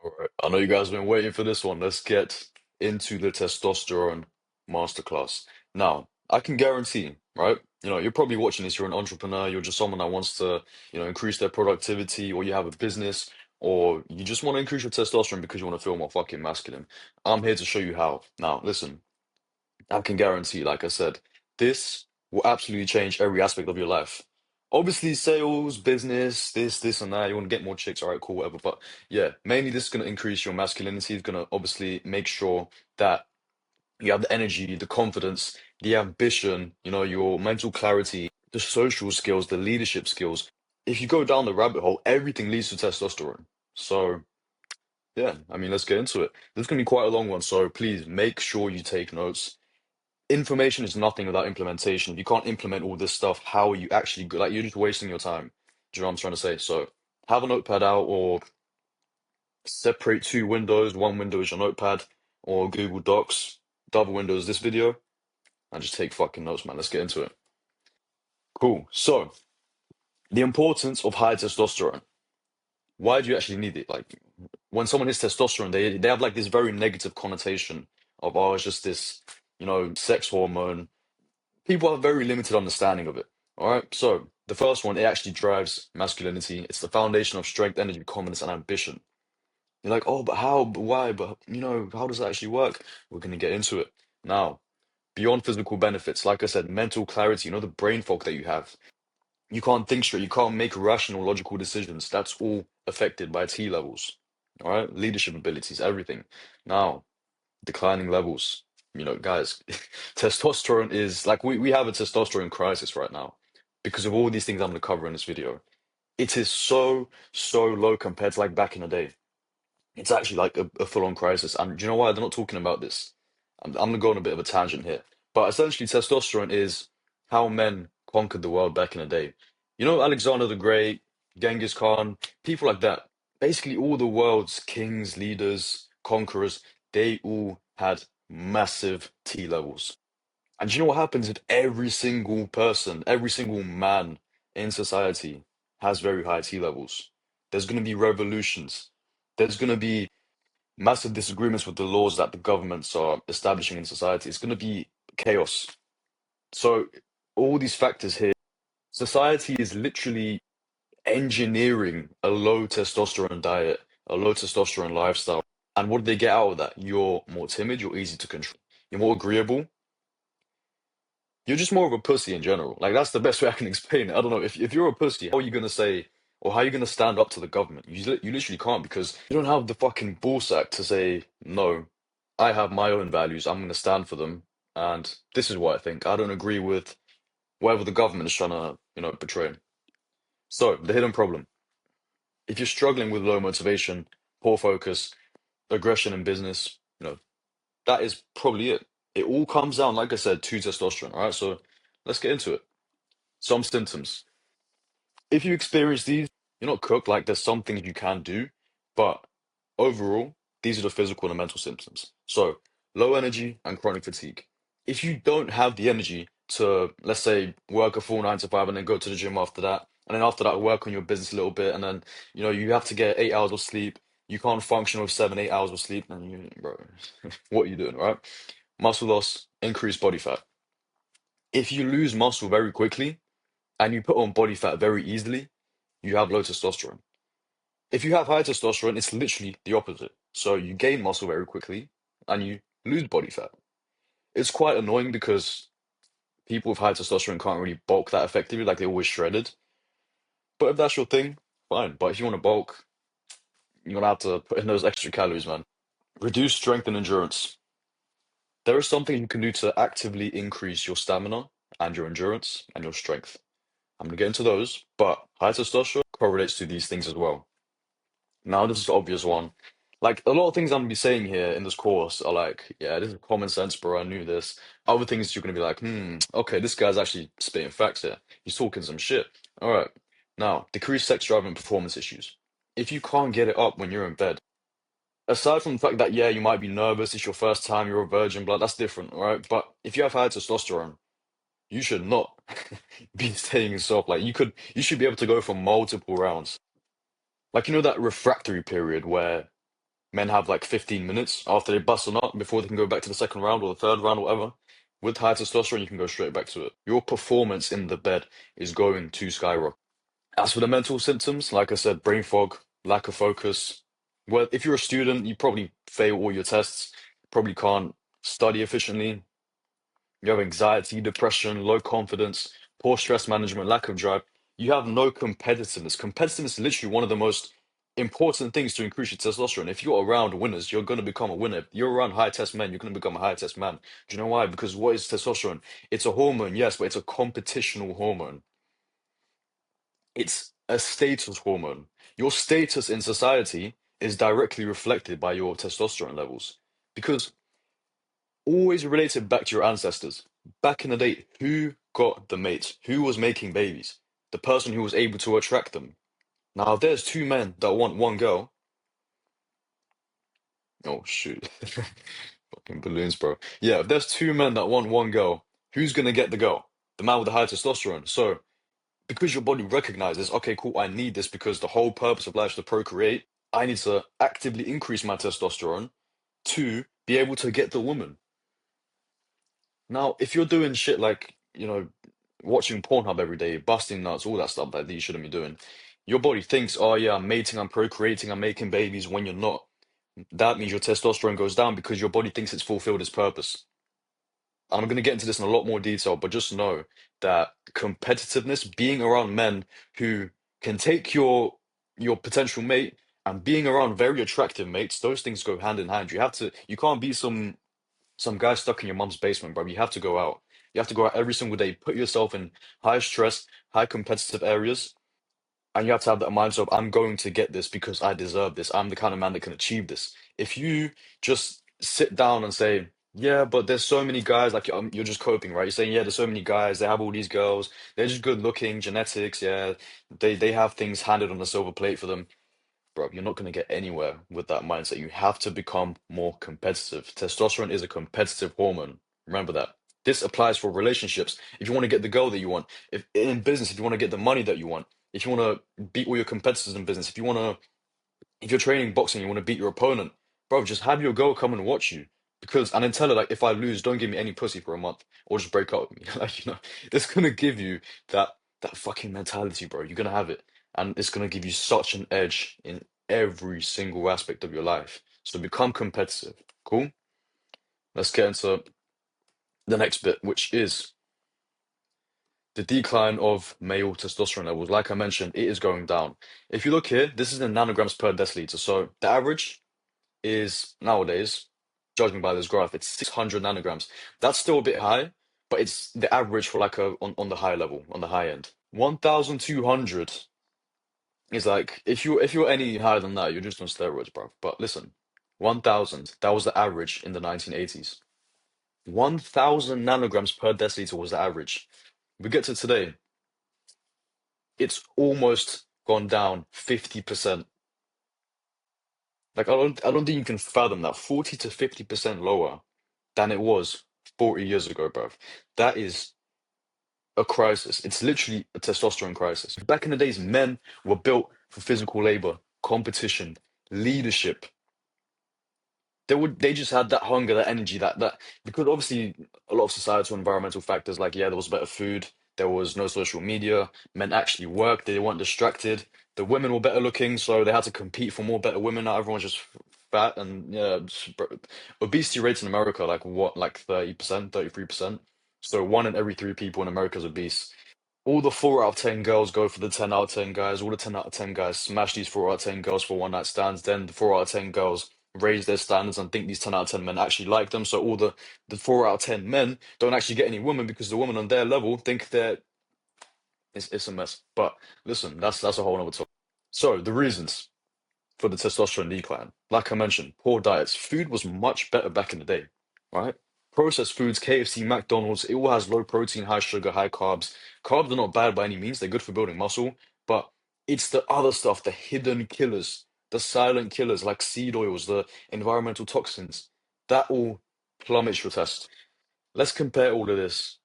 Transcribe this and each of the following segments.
All right. I know you guys have been waiting for this one. Let's get into the testosterone masterclass. Now, I can guarantee, right? You're probably watching this, you're an entrepreneur, you're just someone that wants to, increase their productivity, or you have a business, or you just want to increase your testosterone because you want to feel more fucking masculine. I'm here to show you how. Now, listen, I can guarantee, like I said, this will absolutely change every aspect of your life. Obviously, sales, business, this, and that. You want to get more chicks, all right, cool, whatever. But yeah, mainly this is going to increase your masculinity. It's going to obviously make sure that you have the energy, the confidence, the ambition, your mental clarity, the social skills, the leadership skills. If you go down the rabbit hole, everything leads to testosterone. So, yeah, I mean, let's get into it. This is going to be quite a long one, so please make sure you take notes. Information is nothing without implementation. If you can't implement all this stuff, how are you actually good? Like, you're just wasting your time. Do you know what I'm trying to say? So have a notepad out, or separate two windows. One window is your notepad or Google Docs. The other window is this video, and just take fucking notes, man. Let's get into it. Cool. So the importance of high testosterone. Why do you actually need it? Like, when someone hits testosterone, they have like this very negative connotation of, oh, it's just this, sex hormone. People have very limited understanding of it. All right. So the first one, it actually drives masculinity. It's the foundation of strength, energy, confidence, and ambition. You're like, oh, but how? But why? But how does that actually work? We're gonna get into it. Now, beyond physical benefits, like I said, mental clarity, the brain fog that you have. You can't think straight, you can't make rational, logical decisions. That's all affected by T levels. All right, leadership abilities, everything. Now, declining levels. Guys, testosterone is like we have a testosterone crisis right now because of all these things I'm going to cover in this video. It is so, so low compared to like back in the day. It's actually like a full-on crisis. And do you know why they're not talking about this? I'm gonna go on a bit of a tangent here. But essentially, testosterone is how men conquered the world back in the day. Alexander the Great, Genghis Khan, people like that. Basically, all the world's kings, leaders, conquerors, they all had massive T levels. And do you know what happens if every single person, every single man in society has very high T levels? There's going to be revolutions. There's going to be massive disagreements with the laws that the governments are establishing in society. It's going to be chaos. So, all these factors here, society is literally engineering a low testosterone diet, a low testosterone lifestyle. And what do they get out of that? You're more timid, you're easy to control, you're more agreeable, you're just more of a pussy in general. Like, that's the best way I can explain it. I don't know. If you're a pussy, how are you going to say, or how are you going to stand up to the government? You literally can't, because you don't have the fucking ballsack to say, no, I have my own values. I'm going to stand for them. And this is what I think. I don't agree with whatever the government is trying to, portray. So, the hidden problem. If you're struggling with low motivation, poor focus, aggression in business, that is probably it. It all comes down, like I said, to testosterone. All right. So, let's get into it. Some symptoms. If you experience these, you're not cooked. Like, there's some things you can do, but overall, these are the physical and mental symptoms. So, low energy and chronic fatigue. If you don't have the energy to, let's say, work a full 9 to 5 and then go to the gym after that, and then after that, work on your business a little bit, and then, you have to get 8 hours of sleep. You can't function with 7, 8 hours of sleep, and bro, what are you doing, right? Muscle loss, increased body fat. If you lose muscle very quickly and you put on body fat very easily, you have low testosterone. If you have high testosterone, it's literally the opposite. So you gain muscle very quickly and you lose body fat. It's quite annoying because people with high testosterone can't really bulk that effectively, like they're always shredded. But if that's your thing, fine. But if you want to bulk, you're gonna have to put in those extra calories, man. Reduce strength and endurance. There is something you can do to actively increase your stamina and your endurance and your strength. I'm gonna get into those, but high testosterone correlates to these things as well. Now, this is the obvious one. Like, a lot of things I'm gonna be saying here in this course are like, yeah, this is common sense, bro. I knew this. Other things you're gonna be like, okay, this guy's actually spitting facts here. He's talking some shit. All right. Now, decrease sex drive and performance issues. If you can't get it up when you're in bed, aside from the fact that, yeah, you might be nervous, it's your first time, you're a virgin, blood, that's different, all right? But if you have high testosterone, you should not be staying soft. Like, you should be able to go for multiple rounds. Like, that refractory period where Men have like 15 minutes after they bust a nut before they can go back to the second round or the third round or whatever. With high testosterone, you can go straight back to it. Your performance in the bed is going to skyrocket. As for the mental symptoms, like I said, brain fog, lack of focus. Well, if you're a student, you probably fail all your tests, probably can't study efficiently. You have anxiety, depression, low confidence, poor stress management, lack of drive. You have no competitiveness. Competitiveness is literally one of the most important things to increase your testosterone. If you're around winners, you're going to become a winner. If you're around high test men, you're going to become a high test man. Do you know why? Because what is testosterone? It's a hormone, yes, but it's a competitional hormone. It's a status hormone. Your status in society is directly reflected by your testosterone levels. Because always related back to your ancestors. Back in the day, who got the mates? Who was making babies? The person who was able to attract them. Now, if there's two men that want one girl, oh shoot, fucking balloons, bro. Yeah, if there's two men that want one girl, who's gonna get the girl? The man with the high testosterone. So, because your body recognizes, okay, cool, I need this because the whole purpose of life is to procreate, I need to actively increase my testosterone to be able to get the woman. Now, if you're doing shit like, watching Pornhub every day, busting nuts, all that stuff that you shouldn't be doing, your body thinks, oh yeah, I'm mating, I'm procreating, I'm making babies when you're not. That means your testosterone goes down because your body thinks it's fulfilled its purpose. And I'm going to get into this in a lot more detail, but just know that competitiveness, being around men who can take your potential mate and being around very attractive mates, those things go hand in hand. You can't be some guy stuck in your mom's basement, bro. You have to go out. You have to go out every single day, put yourself in high stress, high competitive areas, and you have to have that mindset of, I'm going to get this because I deserve this. I'm the kind of man that can achieve this. If you just sit down and say, yeah, but there's so many guys, like you're just coping, right? You're saying, yeah, there's so many guys, they have all these girls, they're just good looking, genetics, yeah, they have things handed on a silver plate for them. Bro, you're not going to get anywhere with that mindset. You have to become more competitive. Testosterone is a competitive hormone. Remember that. This applies for relationships. If you want to get the girl that you want, if in business, if you want to get the money that you want, if you want to beat all your competitors in business, if you're training boxing, you want to beat your opponent, bro, just have your girl come and watch you. Because and then tell her like, if I lose, don't give me any pussy for a month, or just break up with me. Like, it's gonna give you that that fucking mentality, bro. You're gonna have it, and it's gonna give you such an edge in every single aspect of your life. So become competitive. Cool. Let's get into the next bit, which is the decline of male testosterone levels. Like I mentioned, it is going down. If you look here, this is in nanograms per deciliter. So the average is nowadays, judging by this graph, it's 600 nanograms. That's still a bit high, but it's the average for like on the high level, on the high end. 1,200 is like if you're any higher than that, you're just on steroids, bro. But listen, 1,000, that was the average in the 1980s. 1,000 nanograms per deciliter was the average. We get to today, it's almost gone down 50%. Like I don't think you can fathom that. 40 to 50% lower than it was 40 years ago, bruv. That is a crisis. It's literally a testosterone crisis. Back in the days, men were built for physical labor, competition, leadership. They just had that hunger, that energy, that because obviously a lot of societal environmental factors, like yeah, there was better food, there was no social media, men actually worked, they weren't distracted. The women were better looking, so they had to compete for more better women. Now everyone's just fat and yeah, obesity rates in America like what, like 30%, 33%. So one in every three people in America is obese. All the 4 out of 10 girls go for the 10 out of 10 guys. All the 10 out of 10 guys smash these 4 out of 10 girls for one night stands. Then the 4 out of 10 girls raise their standards and think these 10 out of 10 men actually like them. So all the 4 out of 10 men don't actually get any women because the women on their level think that it's a mess. But listen, that's a whole other topic. So the reasons for the testosterone decline. Like I mentioned, poor diets. Food was much better back in the day, right? Processed foods, KFC, McDonald's, it all has low protein, high sugar, high carbs. Carbs are not bad by any means, they're good for building muscle, but it's the other stuff, the hidden killers, the silent killers like seed oils, the environmental toxins, that all plummets your test. Let's compare all of this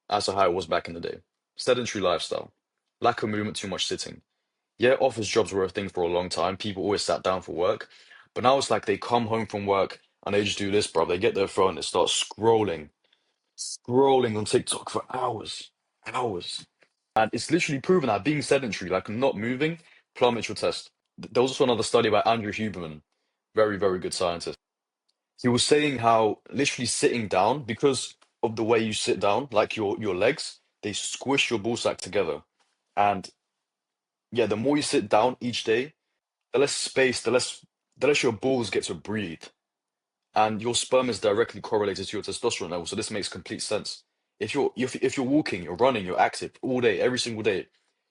as to how it was back in the day. Sedentary lifestyle, lack of movement, too much sitting. Yeah, office jobs were a thing for a long time. People always sat down for work. But now it's like they come home from work and they just do this, bro. They get their phone, they start scrolling on TikTok for hours, hours. And it's literally proven that being sedentary, like not moving, plummets your test. There was also another study by Andrew Huberman, very, very good scientist. He was saying how literally sitting down, because of the way you sit down, like your legs, they squish your ball sack together. And yeah, the more you sit down each day, the less space, the less your balls get to breathe. And your sperm is directly correlated to your testosterone level. So this makes complete sense. If you're walking, you're running, you're active all day, every single day,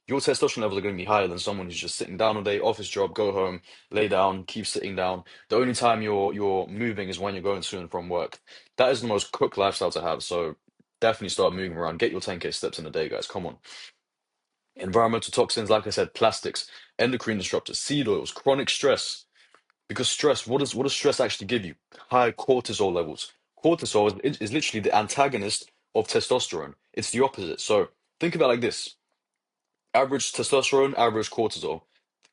your testosterone levels are going to be higher than someone who's just sitting down all day, office job, go home, lay down, keep sitting down. The only time you're moving is when you're going to and from work. That is the most cooked lifestyle to have. So definitely start moving around. Get your 10K steps in a day, guys. Come on. Environmental toxins, like I said, plastics, endocrine disruptors, seed oils, chronic stress. Because stress, what does stress actually give you? High cortisol levels. Cortisol is literally the antagonist of testosterone. It's the opposite. So think about it like this. Average testosterone, average cortisol.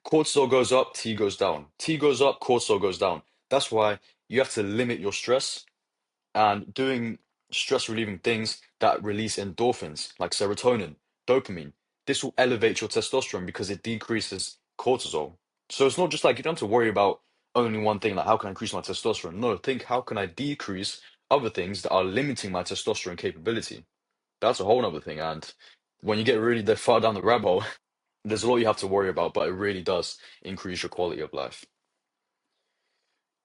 Cortisol goes up, T goes down. T goes up, cortisol goes down. That's why you have to limit your stress and doing stress relieving things that release endorphins like serotonin, dopamine. This will elevate your testosterone because it decreases cortisol. So it's not just like you don't have to worry about only one thing, like how can I increase my testosterone? No, think how can I decrease other things that are limiting my testosterone capability? That's a whole other thing. And when you get really that far down the rabbit hole, there's a lot you have to worry about, but it really does increase your quality of life.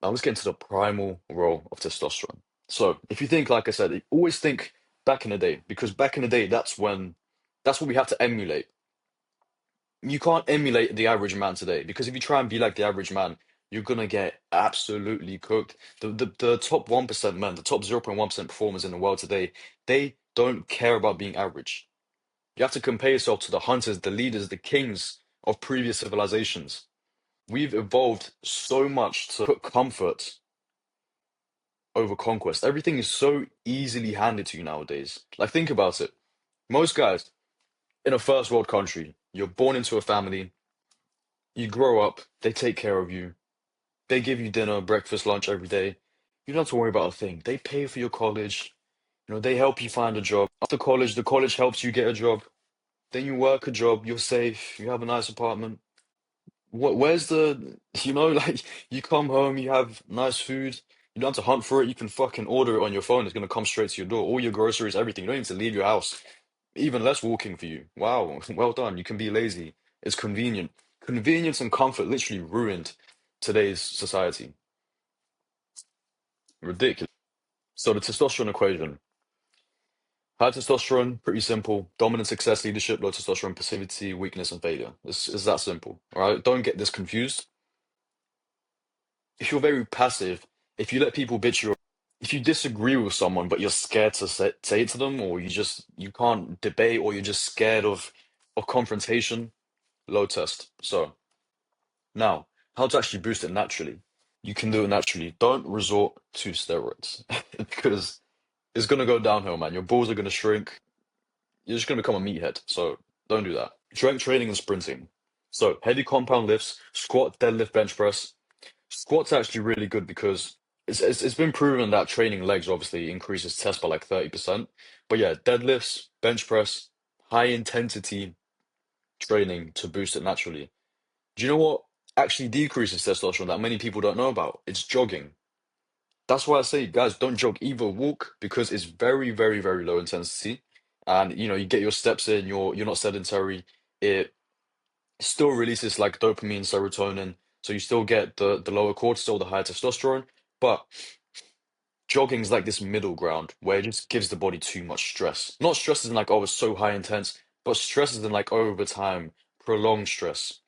Now let's get into the primal role of testosterone. So if you think, like I said, always think back in the day, because back in the day, that's what we have to emulate. You can't emulate the average man today, because if you try and be like the average man, you're gonna get absolutely cooked. The top 1% men, the top 0.1% performers in the world today, they don't care about being average. You have to compare yourself to the hunters, the leaders, the kings of previous civilizations. We've evolved so much to put comfort over conquest. Everything is so easily handed to you nowadays. Like, think about it. Most guys in a first world country, you're born into a family, you grow up, they take care of you, they give you dinner, breakfast, lunch every day. You don't have to worry about a thing. They pay for your college, they help you find a job. After college, the college helps you get a job. Then you work a job, you're safe, you have a nice apartment. Where's like you come home, you have nice food, you don't have to hunt for it, you can fucking order it on your phone, it's gonna come straight to your door. All your groceries, everything. You don't need to leave your house. Even less walking for you. Wow, well done. You can be lazy. It's convenient. Convenience and comfort literally ruined today's society. Ridiculous. So the testosterone equation. High testosterone, pretty simple. Dominant success, leadership, low testosterone, passivity, weakness, and failure. It's that simple. All right. Don't get this confused. If you're very passive, if you let people bitch you, if you disagree with someone but you're scared to say it to them, or you can't debate, or you're just scared of confrontation, low test. So now, how to actually boost it naturally? You can do it naturally. Don't resort to steroids because it's gonna go downhill, man. Your balls are gonna shrink. You're just gonna become a meathead. So don't do that. Strength training and sprinting. So heavy compound lifts, squat, deadlift, bench press. Squat's actually really good because it's been proven that training legs obviously increases test by like 30%. But yeah, deadlifts, bench press, high intensity training to boost it naturally. Do you know what actually decreases testosterone that many people don't know about? It's jogging. That's why I say, guys, don't jog, either walk because it's very, very, very low intensity. And you get your steps in, you're not sedentary. It still releases like dopamine, serotonin. So you still get the lower cortisol, the higher testosterone. But jogging is like this middle ground where it just gives the body too much stress. Not stress as in like, oh, it's so high intense, but stress as in like over time, prolonged stress.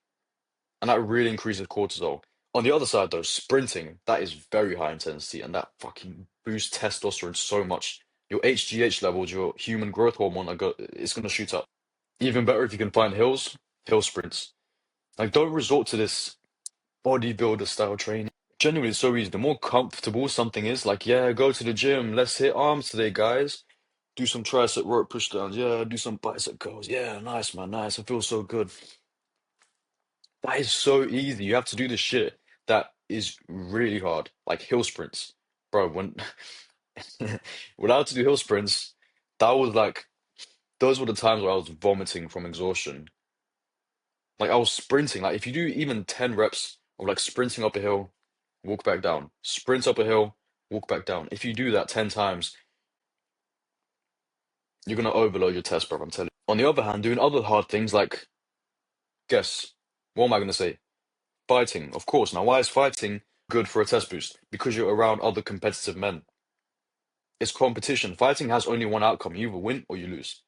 And that really increases cortisol. On the other side, though, sprinting, that is very high intensity and that fucking boosts testosterone so much. Your HGH levels, your human growth hormone, it's going to shoot up. Even better if you can find hill sprints. Like, don't resort to this bodybuilder style training. Genuinely, it's so easy. The more comfortable something is, like, yeah, go to the gym. Let's hit arms today, guys. Do some tricep rope push downs. Yeah, do some bicep curls. Yeah, nice, man, nice. I feel so good. That is so easy. You have to do the shit that is really hard. Like hill sprints, bro. When when I had to do hill sprints, that was like those were the times where I was vomiting from exhaustion. Like I was sprinting. Like if you do even 10 reps of like sprinting up a hill, walk back down, sprint up a hill, walk back down. If you do that 10 times, you're gonna overload your test, bro. I'm telling you. On the other hand, doing other hard things like guess, what am I gonna say? Fighting, of course. Now, why is fighting good for a test boost? Because you're around other competitive men. It's competition. Fighting has only one outcome. You either win or you lose.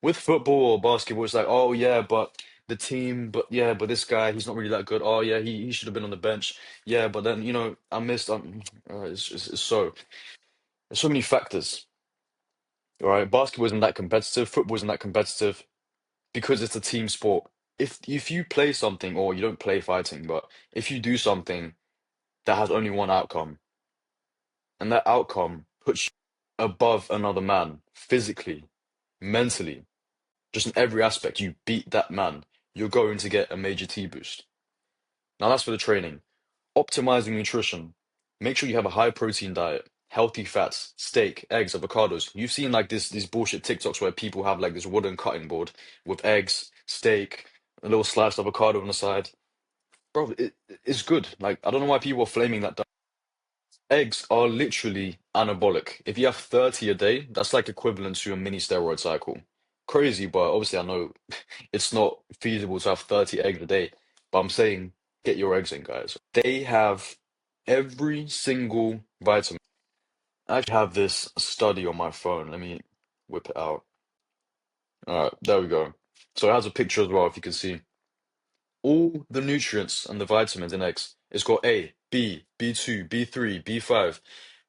With football or basketball, it's like, oh yeah, but the team, but yeah, but this guy, he's not really that good. Oh yeah, he should have been on the bench. Yeah, but then, I missed. There's so many factors. All right, basketball isn't that competitive. Football isn't that competitive because it's a team sport. If you play something, or you don't play fighting, but if you do something that has only one outcome, and that outcome puts you above another man physically, mentally, just in every aspect, you beat that man, you're going to get a major T boost. Now that's for the training. Optimizing nutrition. Make sure you have a high protein diet, healthy fats, steak, eggs, avocados. You've seen like these bullshit TikToks where people have like this wooden cutting board with eggs, steak, a little sliced avocado on the side. Bro, it's good. Like I don't know why people are flaming that. Eggs are literally anabolic. If you have 30 a day, that's like equivalent to a mini steroid cycle. Crazy, but obviously I know it's not feasible to have 30 eggs a day. But I'm saying get your eggs in, guys. They have every single vitamin. I actually have this study on my phone. Let me whip it out. All right, there we go. So it has a picture as well, if you can see. All the nutrients and the vitamins in eggs. It's got A, B, B2, B3, B5.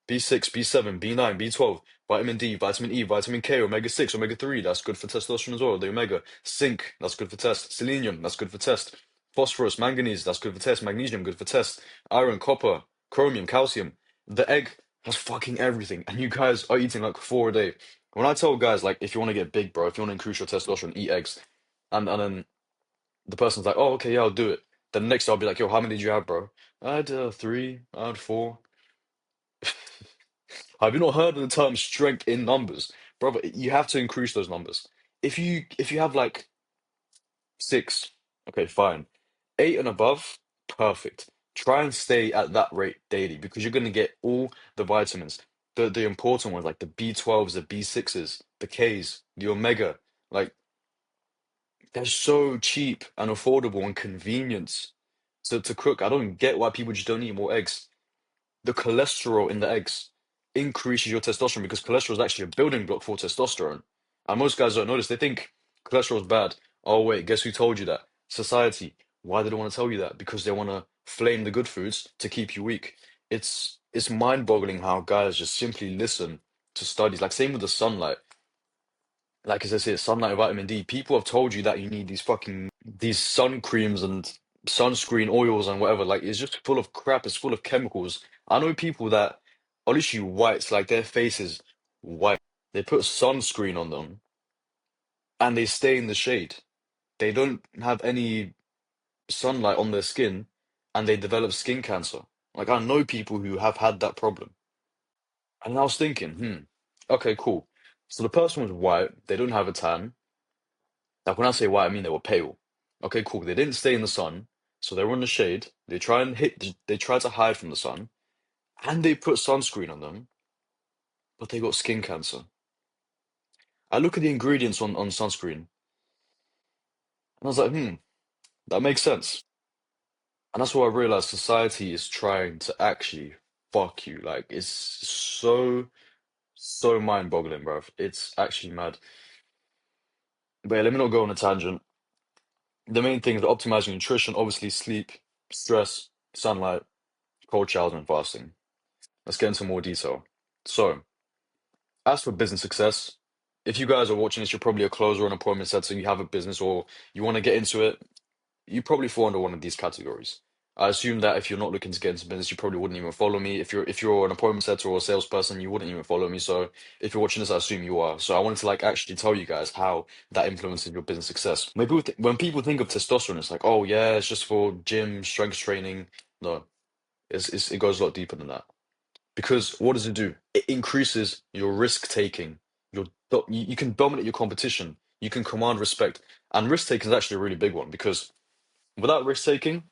B6, B7, B9, B12, vitamin D, vitamin E, vitamin K, omega 6, omega 3, that's good for testosterone as well. The omega, zinc, that's good for test. Selenium, that's good for test. Phosphorus, manganese, that's good for test. Magnesium, good for test. Iron, copper, chromium, calcium. The egg has fucking everything, and you guys are eating like four a day. When I tell guys, like, if you want to get big, bro, if you want to increase your testosterone, eat eggs. And then the person's like, oh, okay, yeah, I'll do it. Then the next day I'll be like, yo, how many did you have, bro? I had three, I had four. Have you not heard of the term strength in numbers? Brother, you have to increase those numbers. If you have like six, okay, fine. Eight and above, perfect. Try and stay at that rate daily because you're gonna get all the vitamins. The important ones like the B12s, the B6s, the Ks, the omega. Like they're so cheap and affordable and convenient to cook. I don't get why people just don't eat more eggs. The cholesterol in the eggs increases your testosterone because cholesterol is actually a building block for testosterone. And most guys don't notice. They think cholesterol is bad. Oh, wait, guess who told you that? Society. Why do they want to tell you that? Because they want to flame the good foods to keep you weak. It's mind-boggling how guys just simply listen to studies. Like same with the sunlight. Like as I said, sunlight and vitamin D. People have told you that you need these sun creams and sunscreen oils and whatever. Like it's just full of crap. It's full of chemicals. I know people that are literally whites, like their face is white. They put sunscreen on them and they stay in the shade. They don't have any sunlight on their skin and they develop skin cancer. Like I know people who have had that problem. And I was thinking, okay, cool. So the person was white, they don't have a tan. Like when I say white, I mean they were pale. Okay, cool. They didn't stay in the sun, so they were in the shade. They try to hide from the sun, and they put sunscreen on them, but they got skin cancer. I look at the ingredients on sunscreen, and I was like, that makes sense. And that's what I realized society is trying to actually fuck you. Like it's so mind-boggling, bruv. It's actually mad. But yeah, let me not go on a tangent. The main things are optimizing nutrition, obviously sleep, stress, sunlight, cold showers, and fasting. Let's get into more detail. So, as for business success, if you guys are watching this, you're probably a closer or an appointment setter, you have a business or you want to get into it, you probably fall under one of these categories. I assume that if you're not looking to get into business, you probably wouldn't even follow me. If you're an appointment setter or a salesperson, you wouldn't even follow me. So if you're watching this, I assume you are. So I wanted to like actually tell you guys how that influences your business success. Maybe when people think of testosterone, it's like, oh yeah, it's just for gym, strength training. No, it goes a lot deeper than that. Because what does it do? It increases your risk taking. You can dominate your competition. You can command respect. And risk taking is actually a really big one because without risk taking,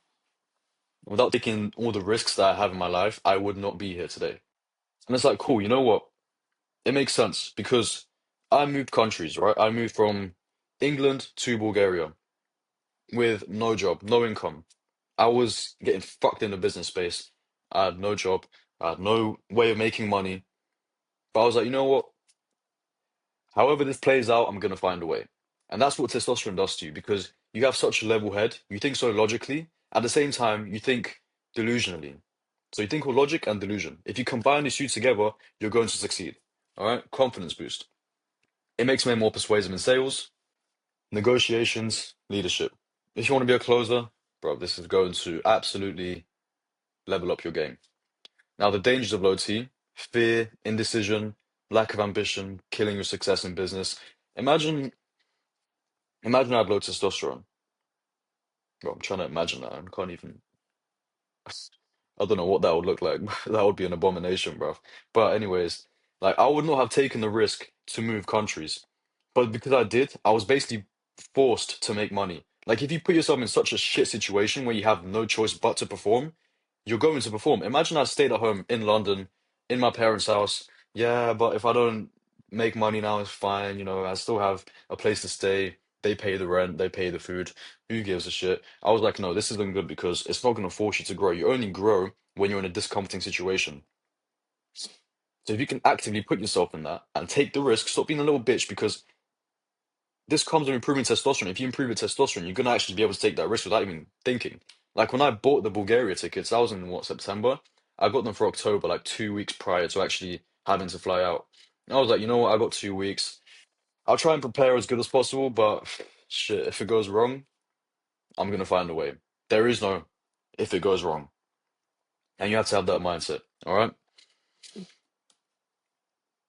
without taking all the risks that I have in my life, I would not be here today. And it's like, cool, you know what? It makes sense because I moved countries, right? I moved from England to Bulgaria with no job, no income. I was getting fucked in the business space. I had no job. I had no way of making money. But I was like, you know what? However this plays out, I'm gonna find a way. And that's what testosterone does to you because you have such a level head. You think so logically. At the same time, you think delusionally. So you think with logic and delusion. If you combine these two together, you're going to succeed. All right? Confidence boost. It makes men more persuasive in sales, negotiations, leadership. If you want to be a closer, bro, this is going to absolutely level up your game. Now, the dangers of low T, fear, indecision, lack of ambition, killing your success in business. Imagine, imagine I had low testosterone. Bro, I'm trying to imagine that. I can't even. I don't know what that would look like. That would be an abomination, bro. But anyways, like I would not have taken the risk to move countries. But because I did, I was basically forced to make money. Like if you put yourself in such a shit situation where you have no choice but to perform, you're going to perform. Imagine I stayed at home in London, in my parents' house. Yeah, but if I don't make money now, it's fine. I still have a place to stay. They pay the rent, they pay the food. Who gives a shit? I was like, no, this isn't good because it's not going to force you to grow. You only grow when you're in a discomforting situation. So if you can actively put yourself in that and take the risk, stop being a little bitch because this comes with improving testosterone. If you improve your testosterone, you're gonna actually be able to take that risk without even thinking. Like when I bought the Bulgaria tickets, that was in what, September? I got them for October, like 2 weeks prior to actually having to fly out. And I was like, you know what? I got 2 weeks. I'll try and prepare as good as possible, but shit, if it goes wrong, I'm gonna find a way. There is no if it goes wrong. And you have to have that mindset. All right.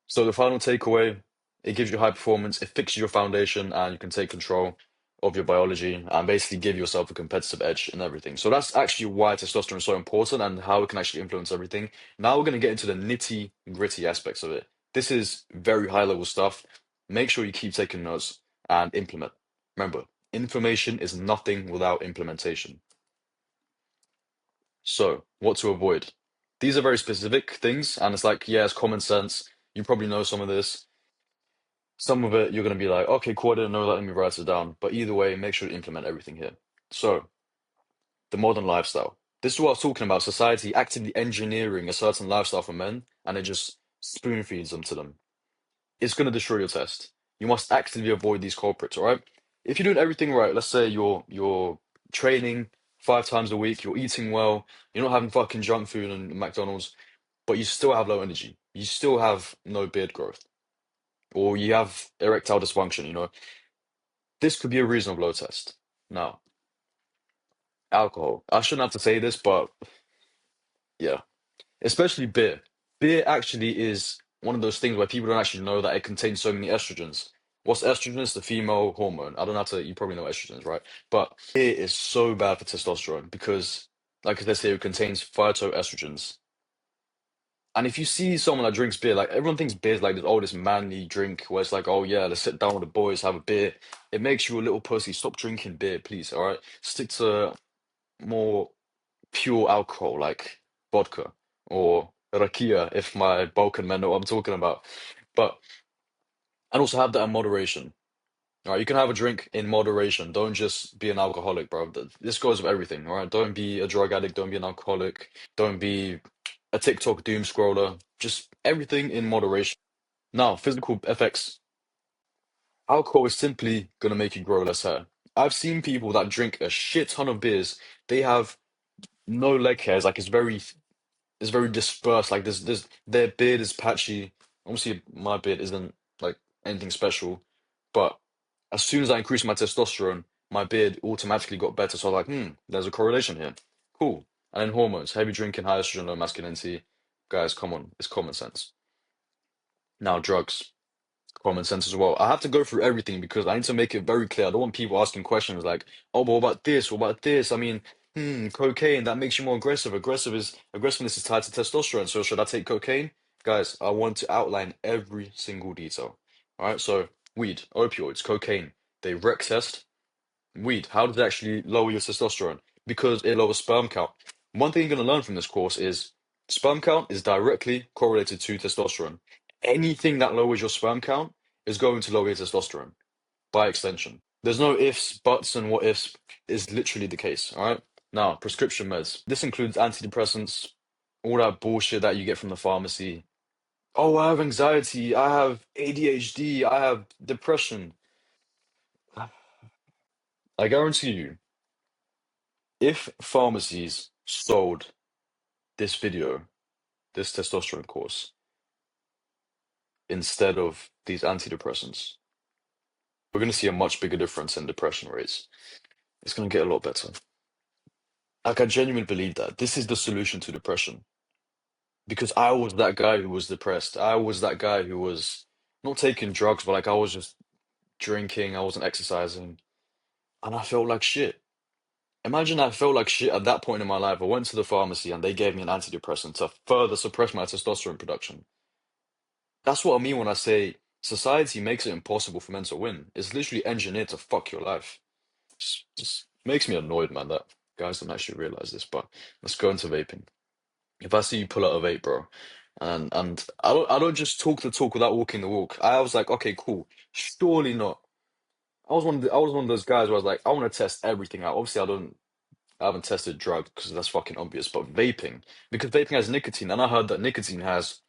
So the final takeaway, it gives you high performance, it fixes your foundation, and you can take control of your biology and basically give yourself a competitive edge in everything. So that's actually why testosterone is so important and how it can actually influence everything. Now we're going to get into the nitty gritty aspects of it. This is very high level stuff. Make sure you keep taking notes and implement. Remember, information is nothing without implementation. So, what to avoid? These are very specific things, and it's like, yeah, it's common sense. You probably know some of this. Some of it you're going to be like, okay, cool, I didn't know that, let me write it down. But either way, make sure to implement everything here. So, the modern lifestyle. This is what I was talking about, society actively engineering a certain lifestyle for men, and it just spoon feeds them to them. It's going to destroy your test. You must actively avoid these culprits, all right? If you're doing everything right, let's say you're training 5 times a week, you're eating well, you're not having fucking junk food and McDonald's, but you still have low energy. You still have no beard growth, or you have erectile dysfunction. This could be a reason of low test. Now, alcohol. I shouldn't have to say this, but yeah, especially beer. Beer actually is one of those things where people don't actually know that it contains so many estrogens. What's estrogen? It's the female hormone. I don't have to, you probably know estrogens, right? But beer is so bad for testosterone because, like they say, it contains phytoestrogens. And if you see someone that drinks beer, like everyone thinks beer is like this, oh, this manly drink where it's like, oh yeah, let's sit down with the boys, have a beer. It makes you a little pussy. Stop drinking beer, please. All right, stick to more pure alcohol like vodka or rakia, if my Balkan men know what I'm talking about. But and also have that in moderation. All right, you can have a drink in moderation. Don't just be an alcoholic, bro. This goes with everything. All right, don't be a drug addict. Don't be an alcoholic. Don't be a TikTok doom scroller. Just everything in moderation. Now, physical effects. Alcohol is simply gonna make you grow less hair. I've seen people that drink a shit ton of beers. They have no leg hairs. Like it's very dispersed. Like their beard is patchy. Obviously, my beard isn't like anything special, but as soon as I increased my testosterone, my beard automatically got better. So I was like, there's a correlation here. Cool. And then hormones, heavy drinking, high estrogen, low masculinity. Guys, come on, it's common sense. Now, drugs, common sense as well. I have to go through everything because I need to make it very clear. I don't want people asking questions like, oh, but what about this? What about this? I mean, Cocaine, that makes you more aggressive. Aggressiveness is tied to testosterone. So should I take cocaine? Guys, I want to outline every single detail. All right, so weed, opioids, cocaine, they rec test. Weed, how does it actually lower your testosterone? Because it lowers sperm count. One thing you're going to learn from this course is sperm count is directly correlated to testosterone. Anything that lowers your sperm count is going to lower your testosterone by extension. There's no ifs, buts, and what ifs. Is literally the case. All right. Now, prescription meds. This includes antidepressants, all that bullshit that you get from the pharmacy. Oh, I have anxiety. I have ADHD. I have depression. I guarantee you, if pharmacies sold this video, this testosterone course, instead of these antidepressants, we're going to see a much bigger difference in depression rates. It's going to get a lot better. Like, I genuinely believe that this is the solution to depression. Because I was that guy who was depressed. I was that guy who was not taking drugs, but like I was just drinking, I wasn't exercising, and I felt like shit. Imagine I felt like shit at that point in my life. I went to the pharmacy and they gave me an antidepressant to further suppress my testosterone production. That's what I mean when I say society makes it impossible for men to win. It's literally engineered to fuck your life. Just makes me annoyed, man, that guys don't actually realize this. But let's go into vaping. If I see you pull out a vape, bro, and I don't just talk the talk without walking the walk. I was like, okay, cool. Surely not. I was one of those guys where I was like, I want to test everything out. Obviously, I haven't tested drugs because that's fucking obvious. But vaping, because vaping has nicotine, and I heard that nicotine has,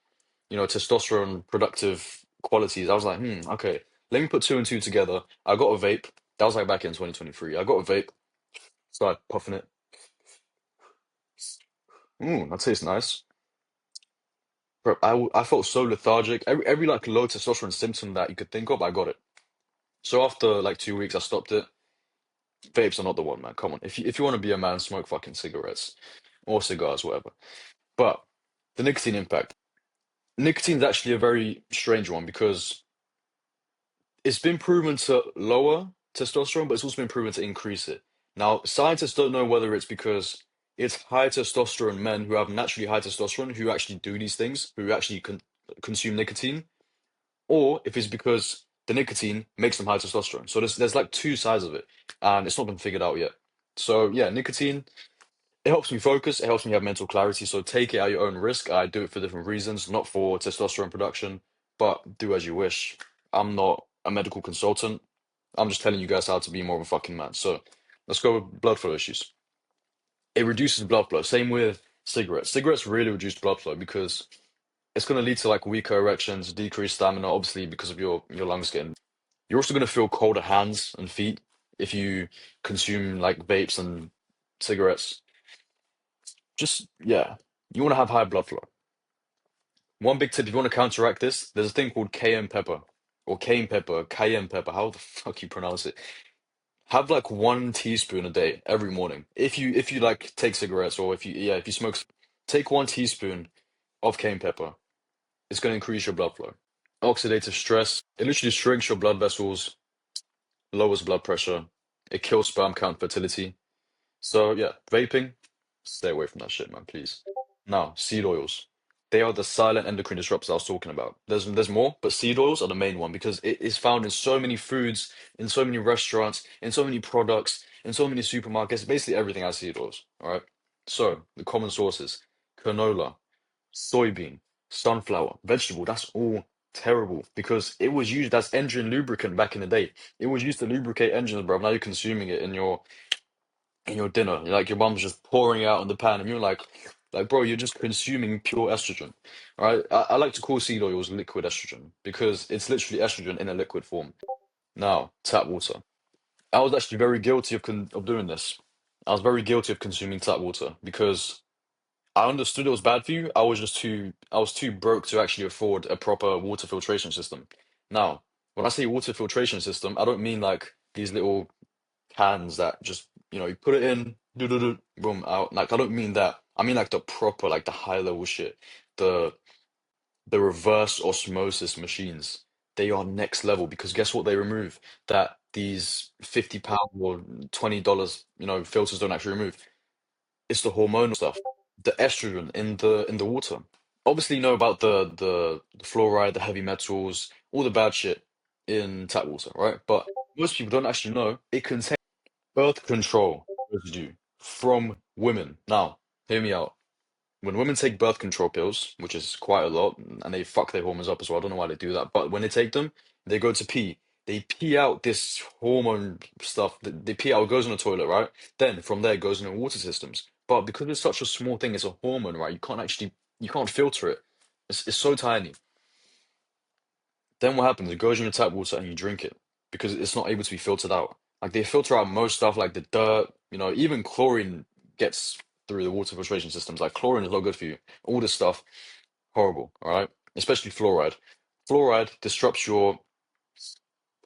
testosterone productive qualities. I was like, okay, let me put two and two together. I got a vape. That was like back in 2023. I got a vape, started puffing it. That tastes nice. Bro, I felt so lethargic. Every like low testosterone symptom that you could think of, I got it. So after like 2 weeks, I stopped it. Vapes are not the one, man. Come on. If you want to be a man, smoke fucking cigarettes or cigars, whatever. But the nicotine impact. Nicotine's actually a very strange one because it's been proven to lower testosterone, but it's also been proven to increase it. Now, scientists don't know whether it's because it's high testosterone men who have naturally high testosterone who actually do these things, who actually consume nicotine, or if it's because the nicotine makes them high testosterone. So there's like two sides of it, and it's not been figured out yet. So yeah, nicotine, it helps me focus, it helps me have mental clarity. So take it at your own risk. I do it for different reasons, not for testosterone production, but do as you wish. I'm not a medical consultant. I'm just telling you guys how to be more of a fucking man. So let's go with blood flow issues. It reduces blood flow. Same with cigarettes. Cigarettes really reduce blood flow because it's going to lead to like weaker erections, decreased stamina, obviously because of your lungs getting. You're also going to feel colder hands and feet if you consume like vapes and cigarettes. Just yeah, you want to have high blood flow. One big tip if you want to counteract this, there's a thing called cayenne pepper or cayenne pepper, how the fuck you pronounce it. Have like 1 teaspoon a day every morning. If you like take cigarettes or if you smoke, take 1 teaspoon of cayenne pepper. It's going to increase your blood flow. Oxidative stress, it literally shrinks your blood vessels, lowers blood pressure, it kills sperm count fertility. So yeah, vaping, stay away from that shit, man, please. Now, seed oils. They are the silent endocrine disruptors I was talking about. There's more, but seed oils are the main one because it is found in so many foods, in so many restaurants, in so many products, in so many supermarkets. Basically everything has seed oils. All right. So the common sources: canola, soybean, sunflower, vegetable. That's all terrible because it was used as engine lubricant back in the day. It was used to lubricate engines, bro. Now you're consuming it in your dinner. Like your mum's just pouring it out in the pan, and you're like, bro, you're just consuming pure estrogen. All right. I like to call seed oils liquid estrogen because it's literally estrogen in a liquid form. Now, tap water. I was actually very guilty of doing this. I was very guilty of consuming tap water because I understood it was bad for you. I was too broke to actually afford a proper water filtration system. Now, when I say water filtration system, I don't mean like these little cans that just, you put it in, do boom, out. Like I don't mean that. I mean like the proper, like the high level shit. The the reverse osmosis machines. They are next level because guess what they remove? That these £50 or $20, filters don't actually remove. It's the hormonal stuff, the estrogen in the water. Obviously, you know about the fluoride, the heavy metals, all the bad shit in tap water, right? But most people don't actually know it contains birth control residue from women. Now, hear me out. When women take birth control pills, which is quite a lot, and they fuck their hormones up as well. I don't know why they do that, but when they take them, they go to pee. They pee out this hormone stuff. They pee out, it goes in the toilet, right? Then from there, it goes in the water systems. But because it's such a small thing, it's a hormone, right? You can't filter it. It's so tiny. Then what happens? It goes in your tap water and you drink it because it's not able to be filtered out. Like they filter out most stuff, like the dirt, even chlorine gets through the water filtration systems. Like chlorine is not good for you. All this stuff, horrible, all right? Especially fluoride. Fluoride disrupts your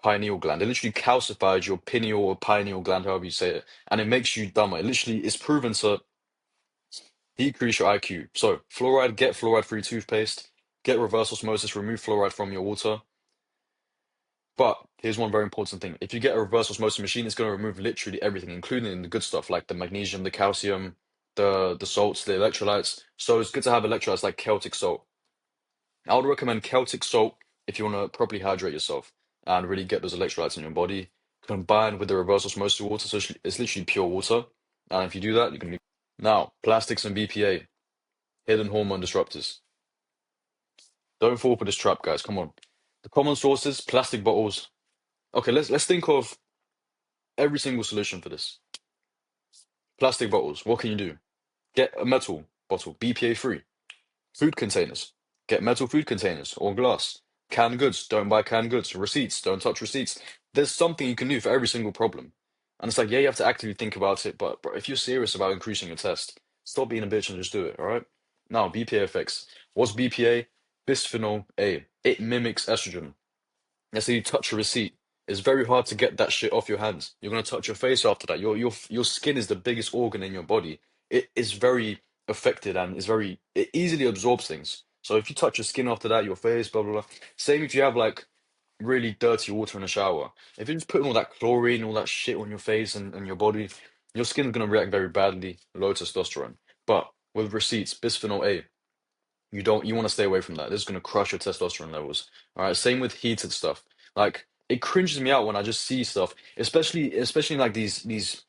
pineal gland. It literally calcifies your pineal or pineal gland, however you say it, and it makes you dumber. It literally is proven to decrease your IQ. So fluoride, get fluoride-free toothpaste, get reverse osmosis, remove fluoride from your water. But here's one very important thing. If you get a reverse osmosis machine, it's going to remove literally everything, including the good stuff like the magnesium, the calcium, the salts, the electrolytes. So it's good to have electrolytes like Celtic salt. I would recommend Celtic salt if you want to properly hydrate yourself and really get those electrolytes in your body, combined with the reverse osmosis water. So it's literally pure water. And if you do that, you can be. Now, plastics and BPA, hidden hormone disruptors. Don't fall for this trap, guys. Come on. The common sources, plastic bottles. Okay, let's think of every single solution for this. Plastic bottles, what can you do? Get a metal bottle, BPA free. Food containers, get metal food containers or glass. Canned goods, don't buy canned goods. Receipts, don't touch receipts. There's something you can do for every single problem. And it's like, yeah, you have to actively think about it, but bro, if you're serious about increasing your test, stop being a bitch and just do it, all right? Now, BPA effects. What's BPA? Bisphenol A. It mimics estrogen. Let's say you touch a receipt. It's very hard to get that shit off your hands. You're gonna touch your face after that. Your skin is the biggest organ in your body. It is very affected and it easily absorbs things. So if you touch your skin after that, your face, blah blah blah. Same if you have like really dirty water in the shower. If you're just putting all that chlorine, all that shit on your face and your body, your skin's gonna react very badly, low testosterone. But with receipts, bisphenol A, you want to stay away from that. This is going to crush your testosterone levels. All right. Same with heated stuff. Like it cringes me out when I just see stuff, especially like these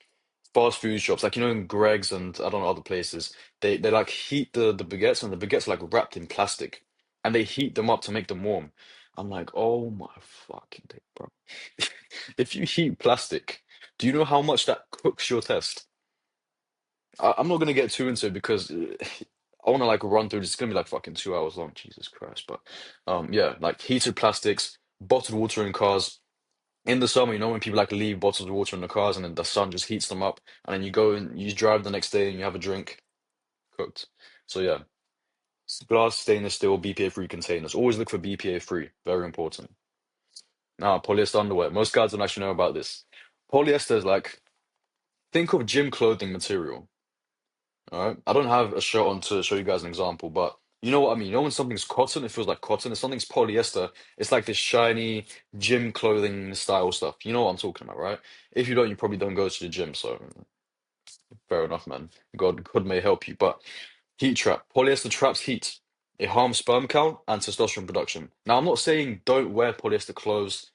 fast food shops, like in Greg's and I don't know other places. They like heat the baguettes and the baguettes are like wrapped in plastic, and they heat them up to make them warm. I'm like, oh my fucking day, bro. If you heat plastic, do you know how much that cooks your test? I'm not gonna get too into it because I want to like run through this. It's gonna be like fucking 2 hours long. Jesus Christ! But yeah, like heated plastics, bottled water in cars. In the summer, when people like leave bottles of water in the cars and then the sun just heats them up, and then you go and you drive the next day and you have a drink, cooked. So yeah, glass, stainless steel, BPA-free containers. Always look for BPA-free. Very important. Now, polyester underwear. Most guys don't actually know about this. Polyester is like think of gym clothing material. All right. I don't have a shirt on to show you guys an example, but you know what I mean. When something's cotton, it feels like cotton. If something's polyester, it's like this shiny gym clothing style stuff. You know what I'm talking about, right? If you don't, you probably don't go to the gym, so fair enough, man. God may help you. But heat trap. Polyester traps heat. It harms sperm count and testosterone production. Now, I'm not saying don't wear polyester clothes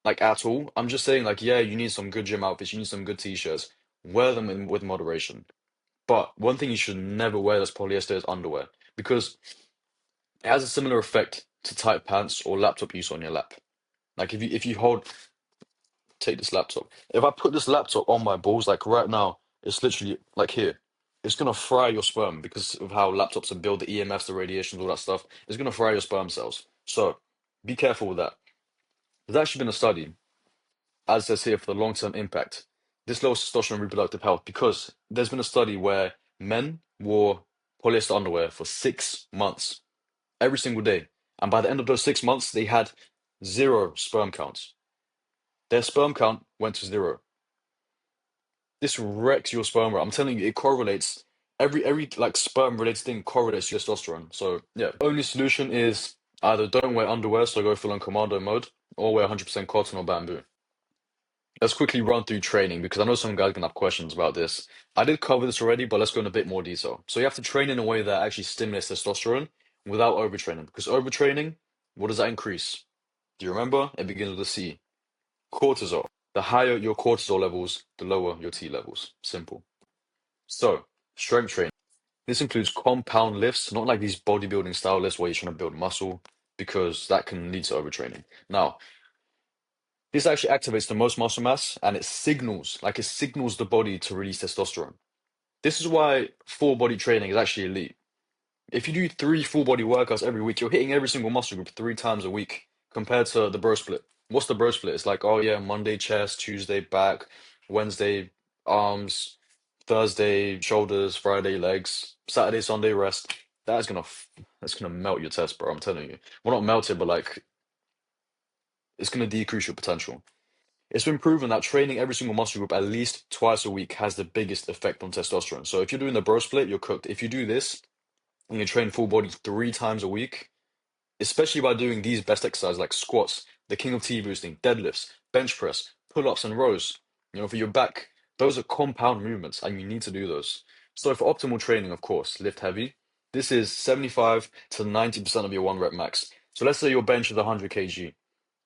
like at all. I'm just saying like, yeah, you need some good gym outfits, you need some good t-shirts. Wear them with moderation. But one thing you should never wear that's polyester is underwear because it has a similar effect to tight pants or laptop use on your lap. Like if you take this laptop, if I put this laptop on my balls like right now, it's literally like here. It's gonna fry your sperm because of how laptops are built, the EMFs, the radiations, all that stuff. It's gonna fry your sperm cells. So be careful with that. There's actually been a study, as it says here, for the long-term impact. This lowers testosterone and reproductive health because there's been a study where men wore polyester underwear for 6 months every single day. And by the end of those 6 months, they had zero sperm counts. Their sperm count went to zero. This wrecks your sperm rate. I'm telling you, it correlates. Every like sperm related thing correlates to testosterone. So yeah, only solution is either don't wear underwear, so go full on commando mode, or wear 100% cotton or bamboo. Let's quickly run through training because I know some guys can have questions about this. I did cover this already, but let's go in a bit more detail. So you have to train in a way that actually stimulates testosterone without overtraining. Because overtraining, what does that increase? Do you remember? It begins with a C. Cortisol. The higher your cortisol levels, the lower your T levels. Simple. So, strength training. This includes compound lifts, not like these bodybuilding style lifts where you're trying to build muscle, because that can lead to overtraining. Now, this actually activates the most muscle mass and it signals the body to release testosterone. This is why full body training is actually elite. If you do three full body workouts every week, you're hitting every single muscle group 3 times a week compared to the bro split. What's the bro split? It's like, oh yeah, Monday chest, Tuesday back, Wednesday arms, Thursday shoulders, Friday legs, Saturday, Sunday rest. That's gonna melt your test, bro. I'm telling you. Well, not melt it, but like it's gonna decrease your potential. It's been proven that training every single muscle group at least twice a week has the biggest effect on testosterone. So if you're doing the bro split, you're cooked. If you do this and you train full body 3 times a week, especially by doing these best exercises like squats, the king of T boosting, deadlifts, bench press, pull-ups and rows, for your back, those are compound movements and you need to do those. So for optimal training, of course, lift heavy. This is 75 to 90% of your one rep max. So let's say your bench is 100 kg.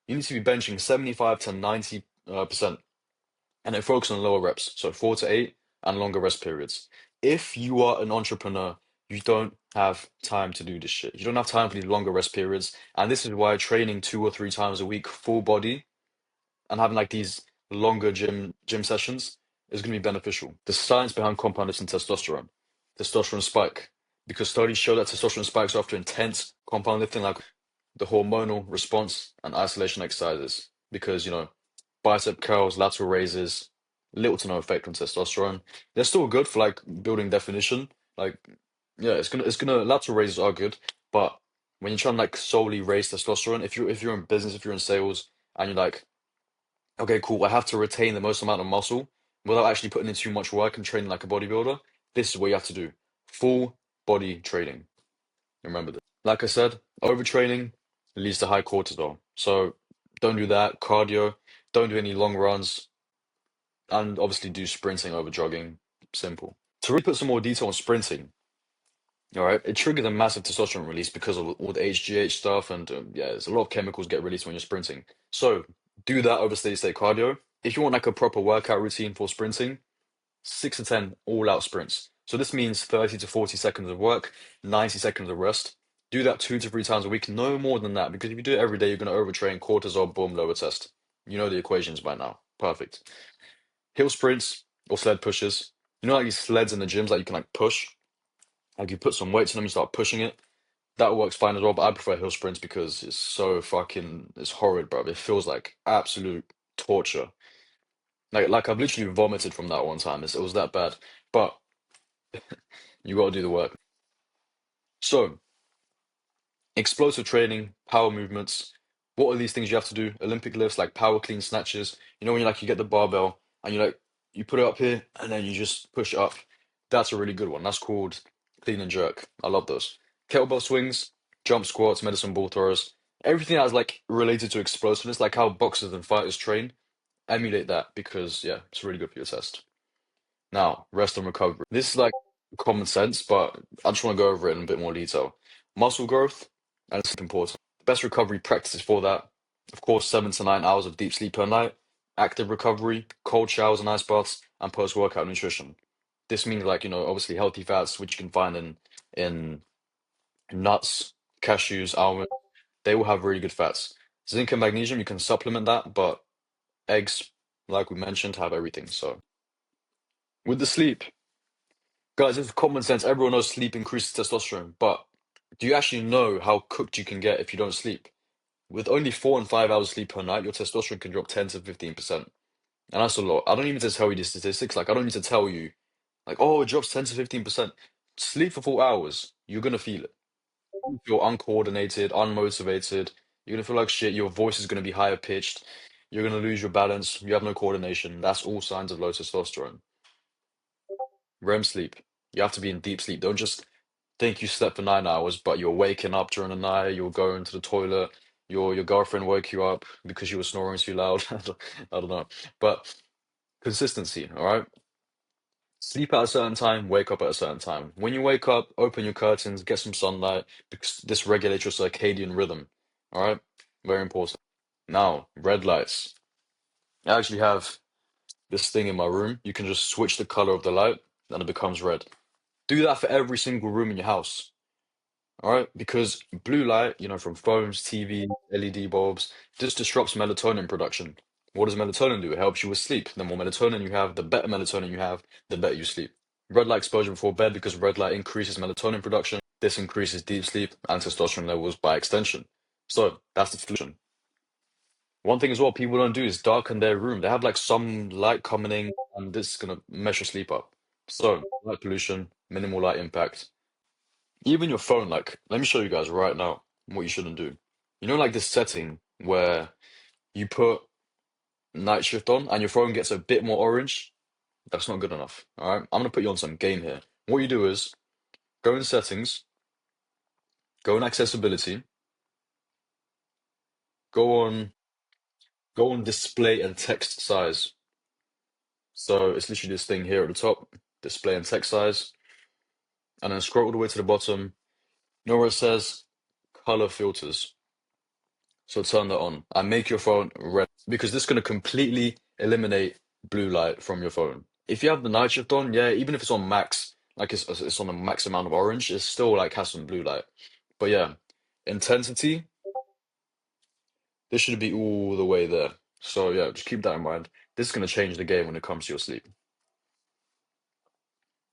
You need to be benching 75 to 90% and then focus on lower reps, so 4 to 8 and longer rest periods. If you are an entrepreneur, you don't have time to do this shit. You don't have time for these longer rest periods, and this is why training 2 or 3 times a week, full body, and having like these longer gym sessions is going to be beneficial. The science behind compound lifts and testosterone spike, because studies show that testosterone spikes after intense compound lifting, like the hormonal response and isolation exercises, because bicep curls, lateral raises, little to no effect on testosterone. They're still good for like building definition. Like, yeah, it's gonna lateral raises are good, but when you're trying to like solely raise testosterone, if you're in business, if you're in sales, and you're like, okay, cool, I have to retain the most amount of muscle without actually putting in too much work and training like a bodybuilder, this is what you have to do. Full body training. Remember this. Like I said, overtraining leads to high cortisol. So don't do that. Cardio, don't do any long runs, and obviously do sprinting over jogging. Simple. To really put some more detail on sprinting, all right, it triggers a massive testosterone release because of all the HGH stuff, and yeah, there's a lot of chemicals get released when you're sprinting. So do that over steady state cardio. If you want like a proper workout routine for sprinting, 6 to 10 all-out sprints. So this means 30 to 40 seconds of work, 90 seconds of rest. Do that 2 to 3 times a week, no more than that, because if you do it every day, you're going to overtrain cortisol, boom, lower test. You know the equations by now. Perfect. Hill sprints or sled pushes. Like these sleds in the gyms that you can like push? Like you put some weights on them, you start pushing it. That works fine as well, but I prefer hill sprints because it's horrid, bro. It feels like absolute torture. Like I've literally vomited from that one time. It was that bad. But you got to do the work. So, explosive training, power movements. What are these things you have to do? Olympic lifts like power clean snatches. When you get the barbell and you put it up here and then you just push it up. That's a really good one. That's called clean and jerk. I love those. Kettlebell swings, jump squats, medicine ball throws. Everything that's like related to explosiveness, like how boxers and fighters train, emulate that because yeah, it's really good for your test. Now, rest and recovery. This is like common sense, but I just want to go over it in a bit more detail. Muscle growth, and it's important. Best recovery practices for that, of course, 7 to 9 hours of deep sleep per night, active recovery, cold showers and ice baths, and post-workout nutrition. This means like, obviously healthy fats, which you can find in nuts, cashews, almonds. They will have really good fats. Zinc and magnesium, you can supplement that, but eggs, like we mentioned, have everything. So with the sleep. Guys, it's common sense. Everyone knows sleep increases testosterone, but do you actually know how cooked you can get if you don't sleep? With only 4 and 5 hours sleep per night, your testosterone can drop 10 to 15%. And that's a lot. I don't even need to tell you the statistics. Like, I don't need to tell you, like, oh, it drops 10 to 15%. Sleep for 4 hours, you're gonna feel it. You feel uncoordinated, unmotivated. You're gonna feel like shit. Your voice is gonna be higher pitched. You're gonna lose your balance. You have no coordination. That's all signs of low testosterone. REM sleep. You have to be in deep sleep. Don't just think you slept for 9 hours, but you're waking up during the night, you're going to the toilet, your girlfriend woke you up because you were snoring too loud. I don't know. But consistency, all right? Sleep at a certain time, wake up at a certain time. When you wake up, open your curtains, get some sunlight because this regulates your circadian rhythm. All right? Very important. Now, red lights. I actually have this thing in my room. You can just switch the color of the light and it becomes red. Do that for every single room in your house. All right? Because blue light, from phones, TV, LED bulbs, this disrupts melatonin production. What does melatonin do? It helps you with sleep. The more melatonin you have, the better melatonin you have, the better you sleep. Red light exposure before bed because red light increases melatonin production. This increases deep sleep and testosterone levels by extension. So that's the solution. One thing as well people don't do is darken their room. They have like some light coming in and this is gonna mess your sleep up. So light pollution, minimal light impact. Even your phone, like, let me show you guys right now what you shouldn't do. Like this setting where you put night shift on and your phone gets a bit more orange? That's not good enough. All right. I'm gonna put you on some game here. What you do is go in settings, go in accessibility, go on go on display and text size. So it's literally this thing here at the top, display and text size, and then scroll all the way to the bottom. You know where it says color filters? So turn that on and make your phone red because this is going to completely eliminate blue light from your phone. If you have the night shift on, yeah, even if it's on max, like it's on a max amount of orange, it still like has some blue light. But yeah, intensity, this should be all the way there. So yeah, just keep that in mind. This is going to change the game when it comes to your sleep.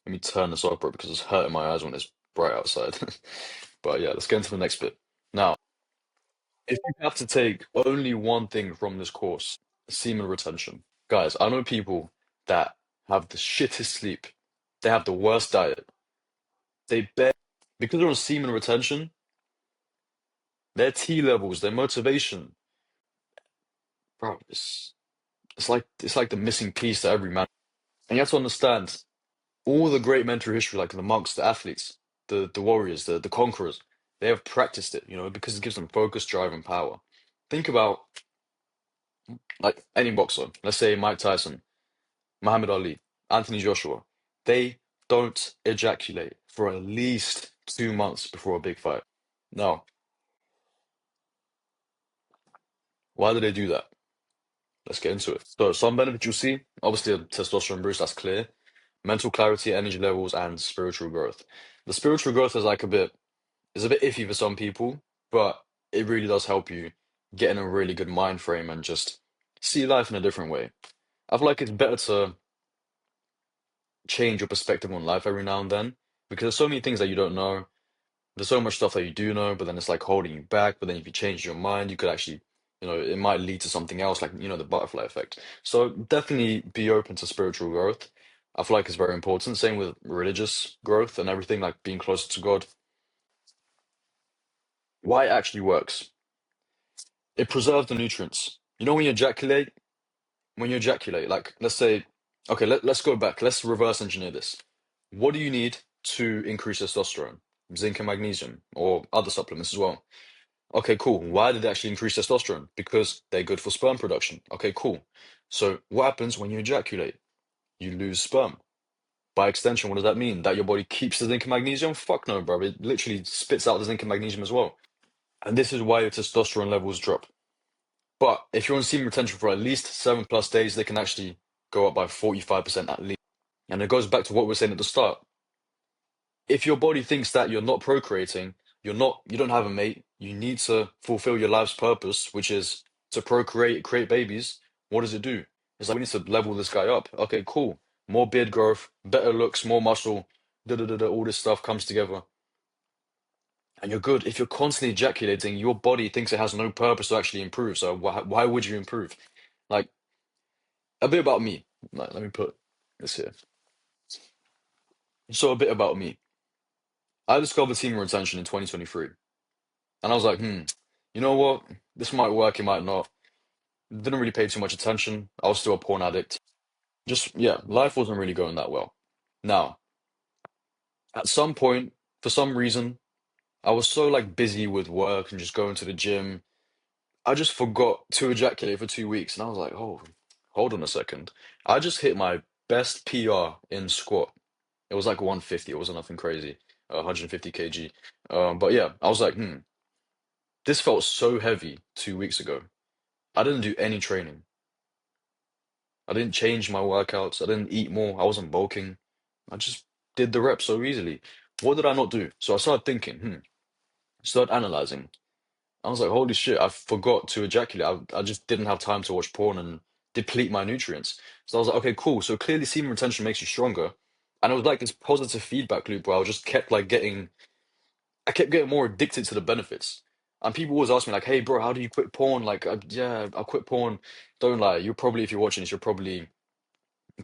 Let me turn this off, bro, because it's hurting my eyes when it's bright outside. But yeah, let's get into the next bit. Now, if you have to take only one thing from this course, semen retention. Guys, I know people that have the shittest sleep. They have the worst diet. They bet because they're on semen retention, their T levels, their motivation, bro, it's like the missing piece to every man. And you have to understand all the great mental history, like the monks, the athletes, the warriors, the conquerors, they have practiced it, because it gives them focus, drive, and power. Think about like any boxer, let's say Mike Tyson, Muhammad Ali, Anthony Joshua. They don't ejaculate for at least 2 months before a big fight. Now, why do they do that? Let's get into it. So, some benefits you'll see, obviously, a testosterone boost, that's clear. Mental clarity, energy levels, and spiritual growth. The spiritual growth is like a bit iffy for some people, but it really does help you get in a really good mind frame and just see life in a different way. I feel like it's better to change your perspective on life every now and then because there's so many things that you don't know. There's so much stuff that you do know, but then it's like holding you back. But then if you change your mind, you could actually, it might lead to something else, like, the butterfly effect. So definitely be open to spiritual growth. I feel like it's very important. Same with religious growth and everything, like being closer to God. Why it actually works. It preserves the nutrients. When you ejaculate, like let's say, okay, let's go back. Let's reverse engineer this. What do you need to increase testosterone? Zinc and magnesium, or other supplements as well. Okay, cool. Why did they actually increase testosterone? Because they're good for sperm production. Okay, cool. So what happens when you ejaculate? You lose sperm. By extension, what does that mean? That your body keeps the zinc and magnesium? Fuck no, bro. It literally spits out the zinc and magnesium as well. And this is why your testosterone levels drop. But if you're on semen retention for at least 7+ days, they can actually go up by 45% at least. And it goes back to what we were saying at the start. If your body thinks that you're not procreating, you don't have a mate, you need to fulfill your life's purpose, which is to procreate, create babies, what does it do? It's like we need to level this guy up. Okay, cool. More beard growth, better looks, more muscle, da da da da, all this stuff comes together. And you're good. If you're constantly ejaculating, your body thinks it has no purpose to actually improve. So why would you improve? Like a bit about me. Like, let me put this here. So a bit about me. I discovered semen retention in 2023. And I was like, you know what? This might work, it might not. Didn't really pay too much attention. I was still a porn addict. Just, yeah, life wasn't really going that well. Now, at some point, for some reason, I was so like busy with work and just going to the gym. I just forgot to ejaculate for 2 weeks, and I was like, oh, hold on a second. I just hit my best PR in squat. It was like 150. It wasn't nothing crazy, 150 kg. But yeah, I was like, this felt so heavy 2 weeks ago. I didn't do any training. I didn't change my workouts. I didn't eat more. I wasn't bulking. I just did the reps so easily. What did I not do? So I started thinking, started analyzing. I was like, holy shit, I forgot to ejaculate. I just didn't have time to watch porn and deplete my nutrients. So I was like, okay, cool. So clearly semen retention makes you stronger. And it was like this positive feedback loop where I just kept like I kept getting more addicted to the benefits. And people always ask me like, hey, bro, how do you quit porn? Like, yeah, I quit porn. Don't lie. You're probably, if you're watching this, you're probably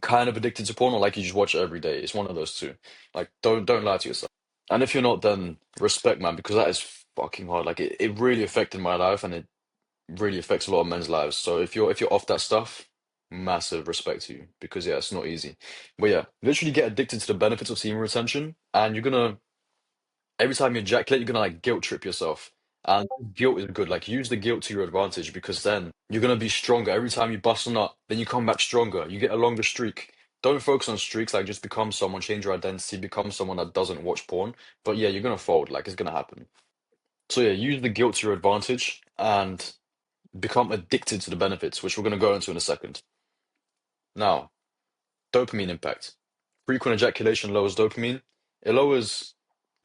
kind of addicted to porn or like you just watch it every day. It's one of those two. Like, don't lie to yourself. And if you're not, then respect, man, because that is fucking hard. Like, it really affected my life and it really affects a lot of men's lives. So if you're off that stuff, massive respect to you because yeah, it's not easy. But yeah, literally get addicted to the benefits of semen retention, and you're gonna every time you ejaculate, you're gonna like guilt trip yourself. And guilt is good. Like use the guilt to your advantage because then you're gonna be stronger. Every time you bust a nut, then you come back stronger. You get a longer streak. Don't focus on streaks, like just become someone, change your identity, become someone that doesn't watch porn. But yeah, you're gonna fold, like it's gonna happen. So yeah, use the guilt to your advantage and become addicted to the benefits, which we're going to go into in a second. Now, dopamine impact. Frequent ejaculation lowers dopamine. It lowers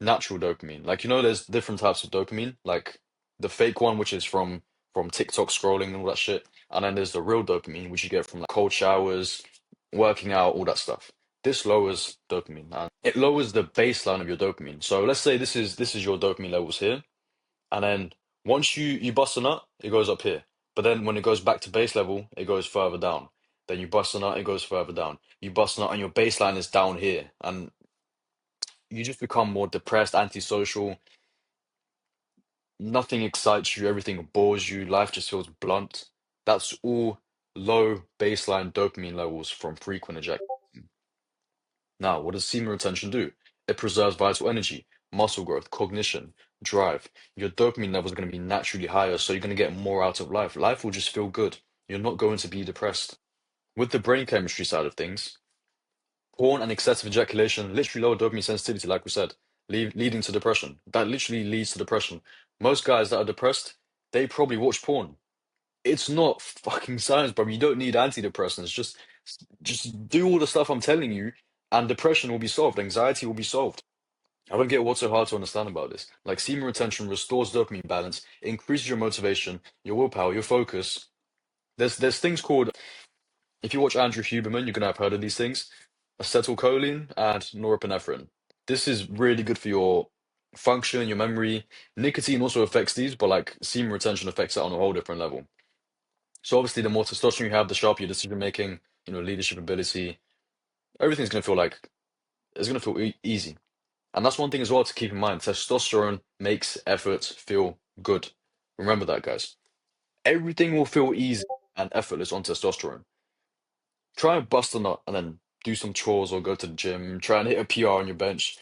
natural dopamine. Like, there's different types of dopamine, like the fake one, which is from TikTok scrolling and all that shit. And then there's the real dopamine, which you get from like cold showers, working out, all that stuff. This lowers dopamine, and it lowers the baseline of your dopamine. So let's say this is your dopamine levels here. And then once you bust a nut, it goes up here. But then when it goes back to base level, it goes further down. Then you bust a nut, it goes further down. You bust a nut, and your baseline is down here. And you just become more depressed, antisocial. Nothing excites you, everything bores you, life just feels blunt. That's all low baseline dopamine levels from frequent ejaculation. Now, what does semen retention do? It preserves vital energy, muscle growth, cognition, drive. Your dopamine level is going to be naturally higher, so you're going to get more out of life. Life will just feel good. You're not going to be depressed. With the brain chemistry side of things, porn and excessive ejaculation literally lower dopamine sensitivity, like we said, leading to depression. That literally leads to depression. Most guys that are depressed, they probably watch porn. It's not fucking science, bro. You don't need antidepressants. Just do all the stuff I'm telling you, and depression will be solved. Anxiety will be solved. I don't get what's so hard to understand about this. Like semen retention restores dopamine balance, increases your motivation, your willpower, your focus. There's things called, if you watch Andrew Huberman, you're gonna have heard of these things: acetylcholine and norepinephrine. This is really good for your function, your memory. Nicotine also affects these, but like semen retention affects it on a whole different level. So obviously, the more testosterone you have, the sharper your decision making, leadership ability. Everything's gonna feel like it's gonna feel easy. And that's one thing as well to keep in mind. Testosterone makes effort feel good. Remember that, guys. Everything will feel easy and effortless on testosterone. Try and bust a nut and then do some chores or go to the gym. Try and hit a PR on your bench.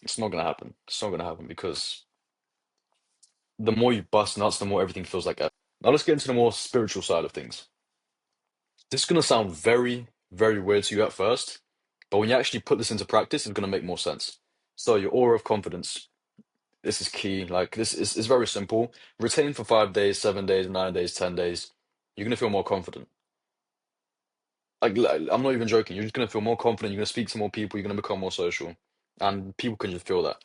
It's not gonna happen. It's not gonna happen because the more you bust nuts, the more everything feels like effort. Now let's get into the more spiritual side of things. This is gonna sound very, very weird to you at first, but when you actually put this into practice, it's gonna make more sense. So your aura of confidence. This is key. Like this is very simple. Retain for 5 days, 7 days, 9 days, 10 days. You're gonna feel more confident. Like, I'm not even joking. You're just gonna feel more confident. You're gonna speak to more people. You're gonna become more social, and people can just feel that.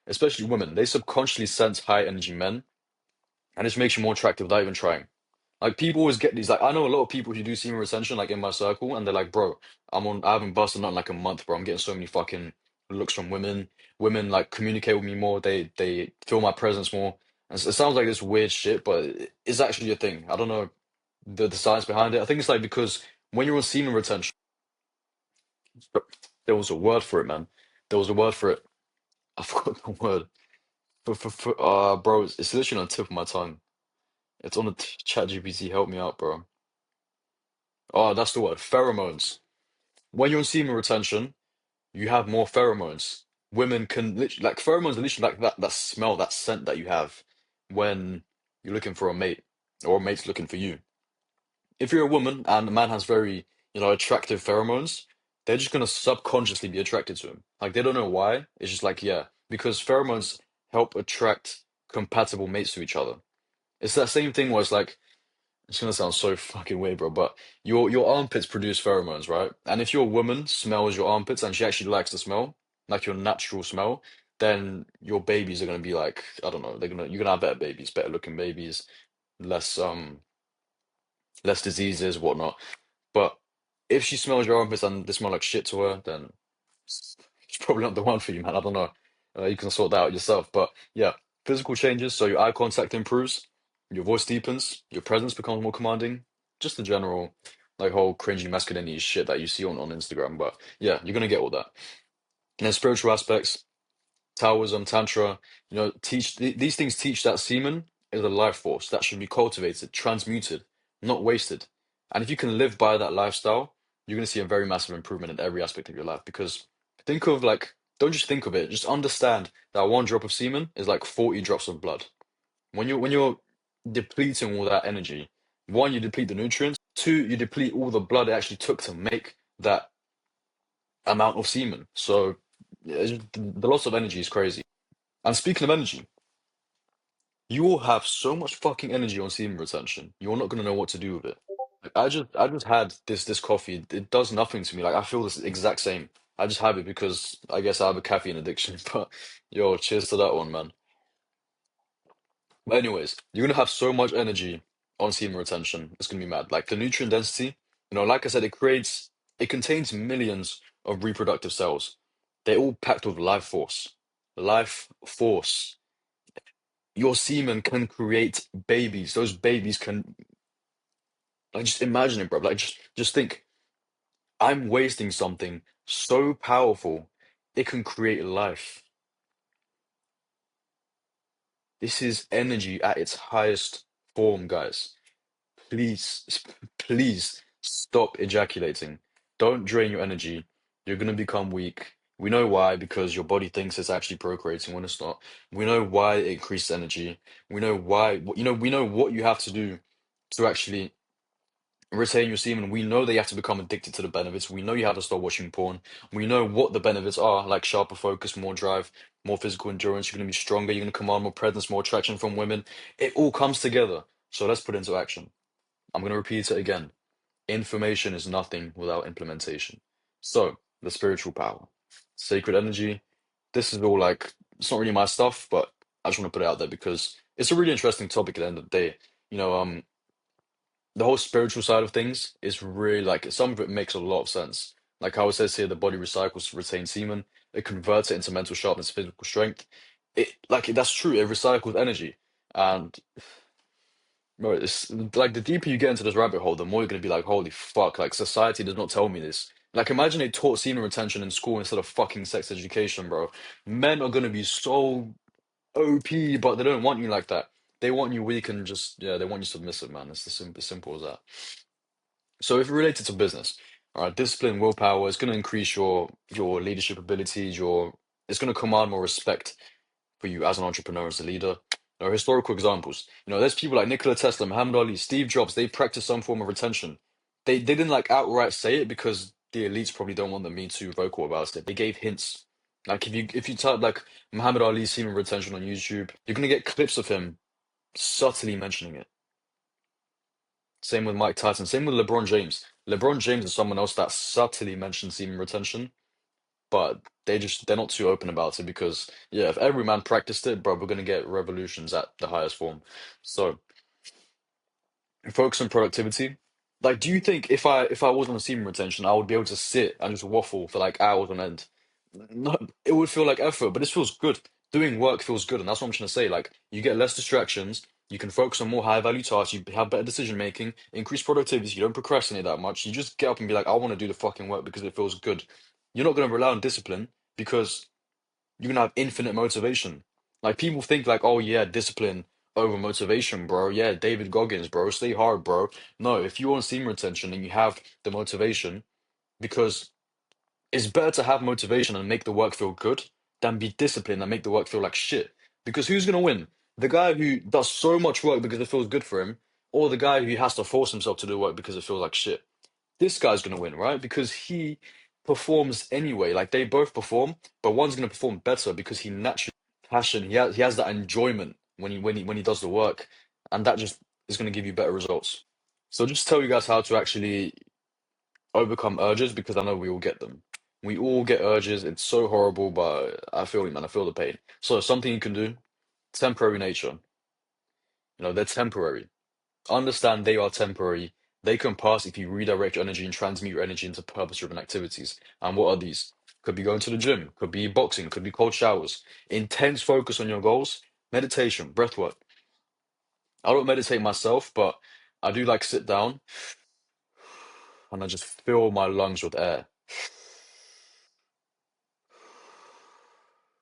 Especially women, they subconsciously sense high energy men, and it just makes you more attractive without even trying. Like people always get these. Like I know a lot of people who do semen retention, like in my circle, and they're like, "Bro, I haven't busted not in like a month, bro. I'm getting so many fucking looks from women. Women like communicate with me more. They feel my presence more." And it sounds like this weird shit, but it's actually a thing. I don't know the science behind it. I think it's like because when you're on semen retention, there was a word for it, man. There was a word for it. I forgot the word. Bro, it's literally on the tip of my tongue. It's on the chat GPT. Help me out, bro. Oh, that's the word. Pheromones. When you're on semen retention, you have more pheromones. Women can literally, like pheromones are literally like that smell, that scent that you have when you're looking for a mate. or a mate's looking for you. If you're a woman and a man has very, attractive pheromones, they're just gonna subconsciously be attracted to him. Like they don't know why. It's just like, yeah, because pheromones help attract compatible mates to each other. It's that same thing where it's like, it's gonna sound so fucking weird, bro, but your armpits produce pheromones, right? And if your woman smells your armpits and she actually likes the smell, like your natural smell, then your babies are gonna be like, I don't know, you're gonna have better babies, better looking babies, less less diseases, whatnot. But if she smells your armpits and they smell like shit to her, then it's probably not the one for you, man. I don't know. You can sort that out yourself. But yeah, physical changes. So your eye contact improves, your voice deepens, your presence becomes more commanding. Just the general, like, whole cringy masculinity shit that you see on Instagram. But yeah, you're gonna get all that. And then spiritual aspects. Taoism, Tantra, these things teach that semen is a life force that should be cultivated, transmuted, not wasted. And if you can live by that lifestyle, you're going to see a very massive improvement in every aspect of your life. Because think of like, don't just think of it, just understand that one drop of semen is like 40 drops of blood. When you're depleting all that energy, one, you deplete the nutrients, two, you deplete all the blood it actually took to make that amount of semen. So yeah, the loss of energy is crazy. And speaking of energy, you will have so much fucking energy on semen retention. You're not gonna know what to do with it. Like, I just had this coffee. It does nothing to me. Like I feel this exact same. I just have it because I guess I have a caffeine addiction. But yo, cheers to that one, man. But anyways, you're gonna have so much energy on semen retention. It's gonna be mad. Like the nutrient density, like I said, it contains millions of reproductive cells. They're all packed with life force. Life force. Your semen can create babies. Those babies can, like, just imagine it, bro. Like, just think, I'm wasting something so powerful, it can create life. This is energy at its highest form, guys. Please, please stop ejaculating. Don't drain your energy. You're gonna become weak. We know why, because your body thinks it's actually procreating when it's not. We know why it increases energy. We know why, we know what you have to do to actually retain your semen. We know that you have to become addicted to the benefits. We know you have to start watching porn. We know what the benefits are, like sharper focus, more drive, more physical endurance. You're going to be stronger. You're going to command more presence, more attraction from women. It all comes together. So let's put it into action. I'm going to repeat it again. Information is nothing without implementation. So, the spiritual power, sacred energy. This is all like, it's not really my stuff, but I just want to put it out there because it's a really interesting topic at the end of the day. You know, um, the whole spiritual side of things is really like some of it makes a lot of sense. Like how it says here, the body recycles to retain semen, it converts it into mental sharpness, physical strength. That's true, it recycles energy. And bro, it's like the deeper you get into this rabbit hole, the more you're gonna be like, holy fuck, like society does not tell me this. Like imagine they taught semen retention in school instead of fucking sex education, bro. Men are gonna be so OP, but they don't want you like that. They want you weak and just, yeah, they want you submissive, man. It's as simple as that. So if related to business, all right, discipline, willpower is going to increase your leadership abilities, it's going to command more respect for you as an entrepreneur, as a leader. Historical examples. There's people like Nikola Tesla, Muhammad Ali, Steve Jobs, they practice some form of retention. They didn't like outright say it because the elites probably don't want them being too vocal about it. They gave hints. Like if you type like Muhammad Ali semen retention on YouTube, you're gonna get clips of him subtly mentioning it. Same with Mike Tyson. Same with LeBron James. LeBron James is someone else that subtly mentions semen retention, but they're not too open about it because yeah, if every man practiced it, bro, we're gonna get revolutions at the highest form. So focus on productivity. Like, do you think if I was on semen retention, I would be able to sit and just waffle for like hours on end? No, it would feel like effort, but this feels good. Doing work feels good, and that's what I'm trying to say. Like, you get less distractions, you can focus on more high value tasks, you have better decision making, increase productivity, you don't procrastinate that much. You just get up and be like, I want to do the fucking work because it feels good. You're not going to rely on discipline because you're gonna have infinite motivation. Like people think like, oh yeah, discipline over motivation, bro. Yeah, David Goggins, bro. Stay hard, bro. No, if you want seam retention and you have the motivation, because it's better to have motivation and make the work feel good than be disciplined and make the work feel like shit. Because who's gonna win? The guy who does so much work because it feels good for him, or the guy who has to force himself to do work because it feels like shit. This guy's gonna win, right? Because he performs anyway. Like they both perform, but one's gonna perform better because he naturally passion. He has that enjoyment when he does the work, and that just is gonna give you better results. So just tell you guys how to actually overcome urges because I know we all get them. We all get urges. It's so horrible, but I feel it, man. I feel the pain. So something you can do, temporary nature. They're temporary. Understand they are temporary. They can pass if you redirect your energy and transmute your energy into purpose-driven activities. And what are these? Could be going to the gym, could be boxing, could be cold showers. Intense focus on your goals, meditation, breath work. I don't meditate myself, but I do like sit down and I just fill my lungs with air.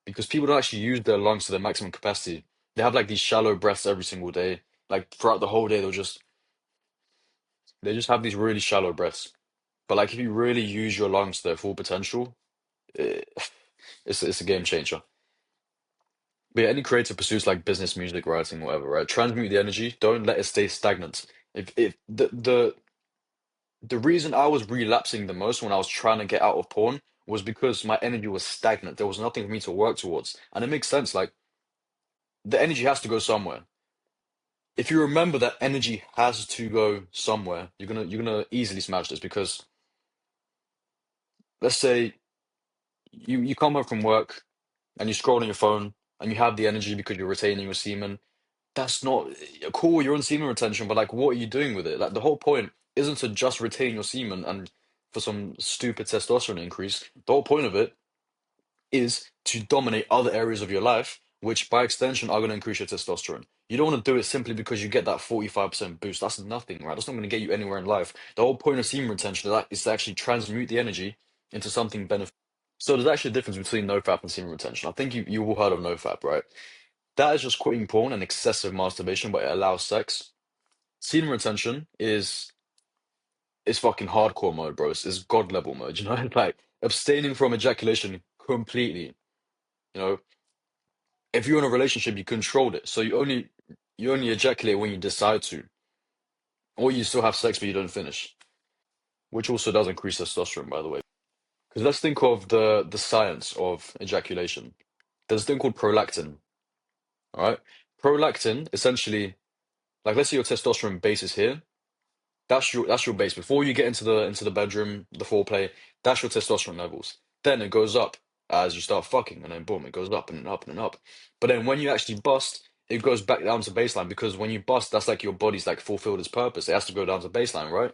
Because people don't actually use their lungs to their maximum capacity. They have like these shallow breaths every single day. Like throughout the whole day, they just have these really shallow breaths. But like if you really use your lungs to their full potential, eh, it's a game changer. But yeah, any creative pursuits like business, music, writing, whatever, right? Transmute the energy. Don't let it stay stagnant. If the reason I was relapsing the most when I was trying to get out of porn was because my energy was stagnant. There was nothing for me to work towards. And it makes sense. Like the energy has to go somewhere. If you remember that energy has to go somewhere, you're gonna easily smash this because let's say you come home from work and you scroll on your phone and you have the energy because you're retaining your semen. That's not cool. You're on semen retention, but like, what are you doing with it? Like, the whole point isn't to just retain your semen and for some stupid testosterone increase. The whole point of it is to dominate other areas of your life, which by extension are going to increase your testosterone. You don't want to do it simply because you get that 45% boost. That's nothing, right? That's not going to get you anywhere in life. The whole point of semen retention is to actually transmute the energy into something beneficial. So there's actually a difference between nofap and semen retention. I think you all heard of nofap, right? That is just quitting porn and excessive masturbation, but it allows sex. Semen retention is fucking hardcore mode, bro. It's god level mode, you know? Like abstaining from ejaculation completely. You know, if you're in a relationship, you controlled it. So you only ejaculate when you decide to, or you still have sex but you don't finish, which also does increase testosterone, by the way. Because let's think of the science of ejaculation. There's a thing called prolactin, all right? Prolactin essentially, like let's say your testosterone base is here. That's your base. Before you get into the bedroom, the foreplay, that's your testosterone levels. Then it goes up as you start fucking, and then boom, it goes up and up and up. But then when you actually bust, it goes back down to baseline because when you bust, that's like your body's like fulfilled its purpose. It has to go down to baseline, right?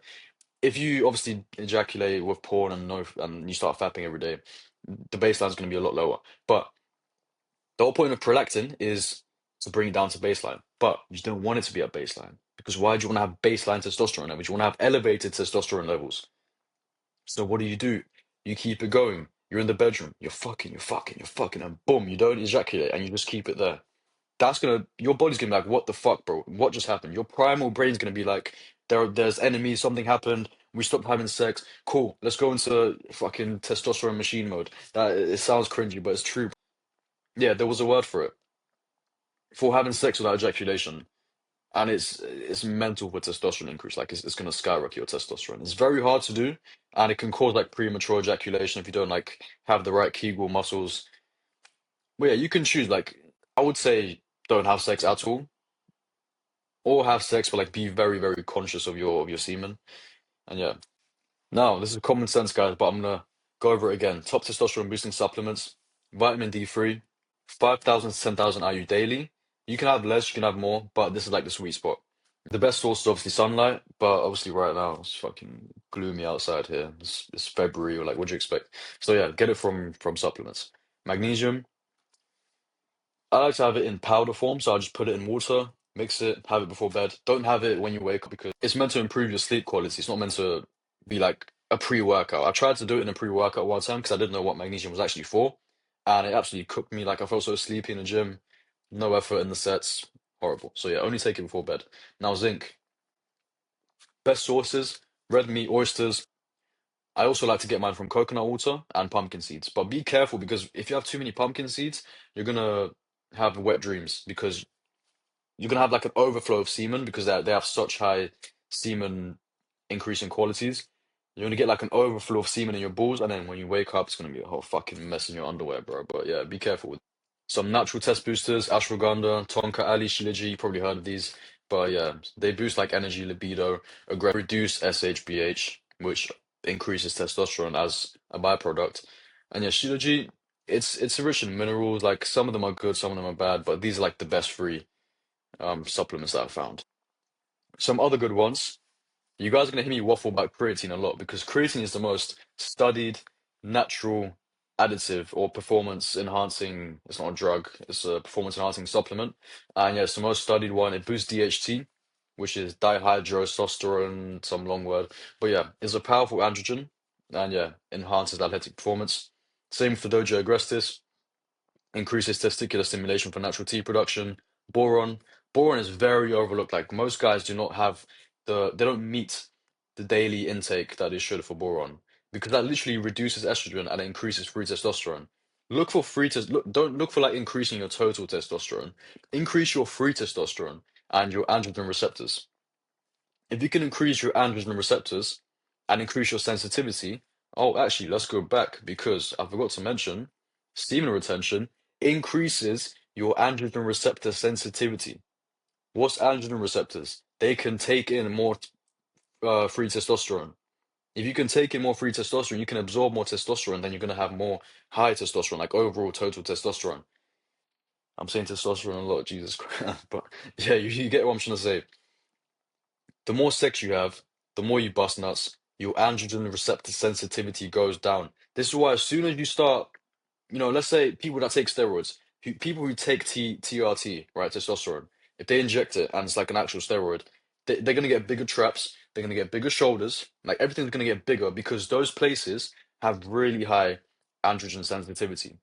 If you obviously ejaculate with porn and no and you start fapping every day, the baseline's going to be a lot lower. But the whole point of prolactin is to bring it down to baseline, but you don't want it to be at baseline because why do you want to have baseline testosterone levels? You want to have elevated testosterone levels. So what do? You keep it going. You're in the bedroom. You're fucking, and boom, you don't ejaculate, and you just keep it there. Your body's gonna be like, what the fuck, bro? What just happened? Your primal brain's gonna be like, there's enemies. Something happened. We stopped having sex. Cool. Let's go into fucking testosterone machine mode. That it sounds cringy, but it's true. Yeah, there was a word for it. For having sex without ejaculation, and it's mental with testosterone increase. Like it's gonna skyrocket your testosterone. It's very hard to do, and it can cause like premature ejaculation if you don't like have the right Kegel muscles. But yeah, you can choose. Like I would say, don't have sex at all, or have sex, but like be very very conscious of your semen. And yeah, now this is common sense, guys, but I'm gonna go over it again. Top testosterone boosting supplements: vitamin D3, 5,000 to 10,000 IU daily. You can have less, you can have more, but this is like the sweet spot. The best source is obviously sunlight, but obviously right now it's fucking gloomy outside here. It's February, or like what do you expect? So yeah, get it from supplements. Magnesium, I like to have it in powder form, so I just put it in water, mix it, have it before bed. Don't have it when you wake up because it's meant to improve your sleep quality. It's not meant to be like a pre-workout. I tried to do it in a pre-workout one time because I didn't know what magnesium was actually for, and it absolutely cooked me. Like I felt so sleepy in the gym, no effort in the sets, horrible. So yeah, only take it before bed. Now zinc. Best sources, red meat, oysters. I also like to get mine from coconut water and pumpkin seeds. But be careful because if you have too many pumpkin seeds, you're gonna have wet dreams because you're gonna have like an overflow of semen because they have such high semen increasing qualities. You're gonna get like an overflow of semen in your balls, and then when you wake up, it's gonna be a whole fucking mess in your underwear, bro. But yeah, be careful with some natural test boosters, ashwagandha, tonka ali, shilajit. You probably heard of these, but yeah, they boost like energy, libido, reduce SHBH, which increases testosterone as a byproduct. And yeah, shilajit, it's rich in minerals. Like some of them are good, some of them are bad, but these are like the best three supplements that I've found. Some other good ones. You guys are going to hear me waffle about creatine a lot because creatine is the most studied natural additive or performance enhancing, it's not a drug, it's a performance enhancing supplement. And yeah, it's the most studied one. It boosts DHT, which is dihydrotestosterone, some long word. But yeah, it's a powerful androgen and yeah, enhances athletic performance. Same for Dojo agrestis, increases testicular stimulation for natural T production. Boron. Boron is very overlooked. Like most guys do not have they don't meet the daily intake that they should for boron because that literally reduces estrogen and it increases free testosterone. Look for free test. Look, don't look for like increasing your total testosterone. Increase your free testosterone and your androgen receptors. If you can increase your androgen receptors and increase your sensitivity, oh, actually, let's go back because I forgot to mention semen retention increases your androgen receptor sensitivity. What's androgen receptors? They can take in more free testosterone. If you can take in more free testosterone, you can absorb more testosterone, then you're going to have more high testosterone, like overall total testosterone. I'm saying testosterone a lot, Jesus Christ. But yeah, you get what I'm trying to say. The more sex you have, the more you bust nuts, your androgen receptor sensitivity goes down. This is why as soon as you start, let's say people that take steroids, people who take TRT, right, testosterone, if they inject it and it's like an actual steroid, they're gonna get bigger traps, they're gonna get bigger shoulders, like everything's gonna get bigger because those places have really high androgen sensitivity.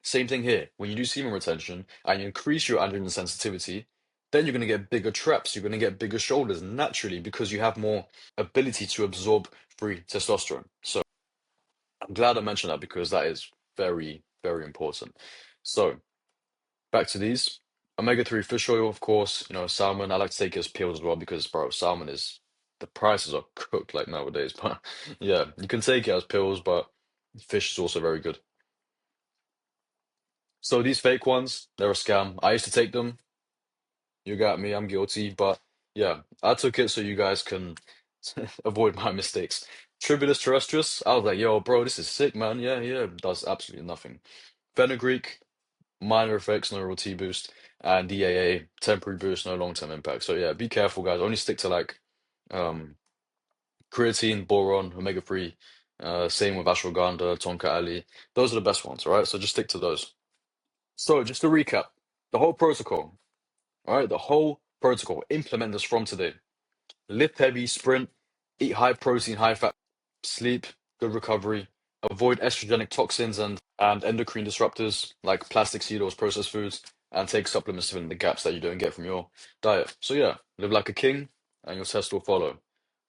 Same thing here. When you do semen retention and you increase your androgen sensitivity, then you're going to get bigger traps. You're going to get bigger shoulders naturally because you have more ability to absorb free testosterone. So I'm glad I mentioned that because that is very, very important. So back to these. Omega-3 fish oil, of course, salmon. I like to take it as pills as well because, bro, salmon is, the prices are cooked like nowadays. But yeah, you can take it as pills, but fish is also very good. So these fake ones, they're a scam. I used to take them. You got me. I'm guilty. But yeah, I took it so you guys can avoid my mistakes. Tribulus terrestris, I was like, yo, bro, this is sick, man. Yeah, yeah, does absolutely nothing. Fenugreek, minor effects, no real T boost. And DAA, temporary boost, no long-term impact. So yeah, be careful, guys. Only stick to like um creatine, boron, omega-3. Same with ashwagandha, tonka ali. Those are the best ones, all right? So just stick to those. So just to recap, the whole protocol. All right, the whole protocol. Implement this from today. Lift heavy, sprint, eat high protein, high fat, sleep, good recovery, avoid estrogenic toxins and endocrine disruptors like plastic seeds, processed foods, and take supplements to fill in the gaps that you don't get from your diet. So yeah, live like a king and your test will follow.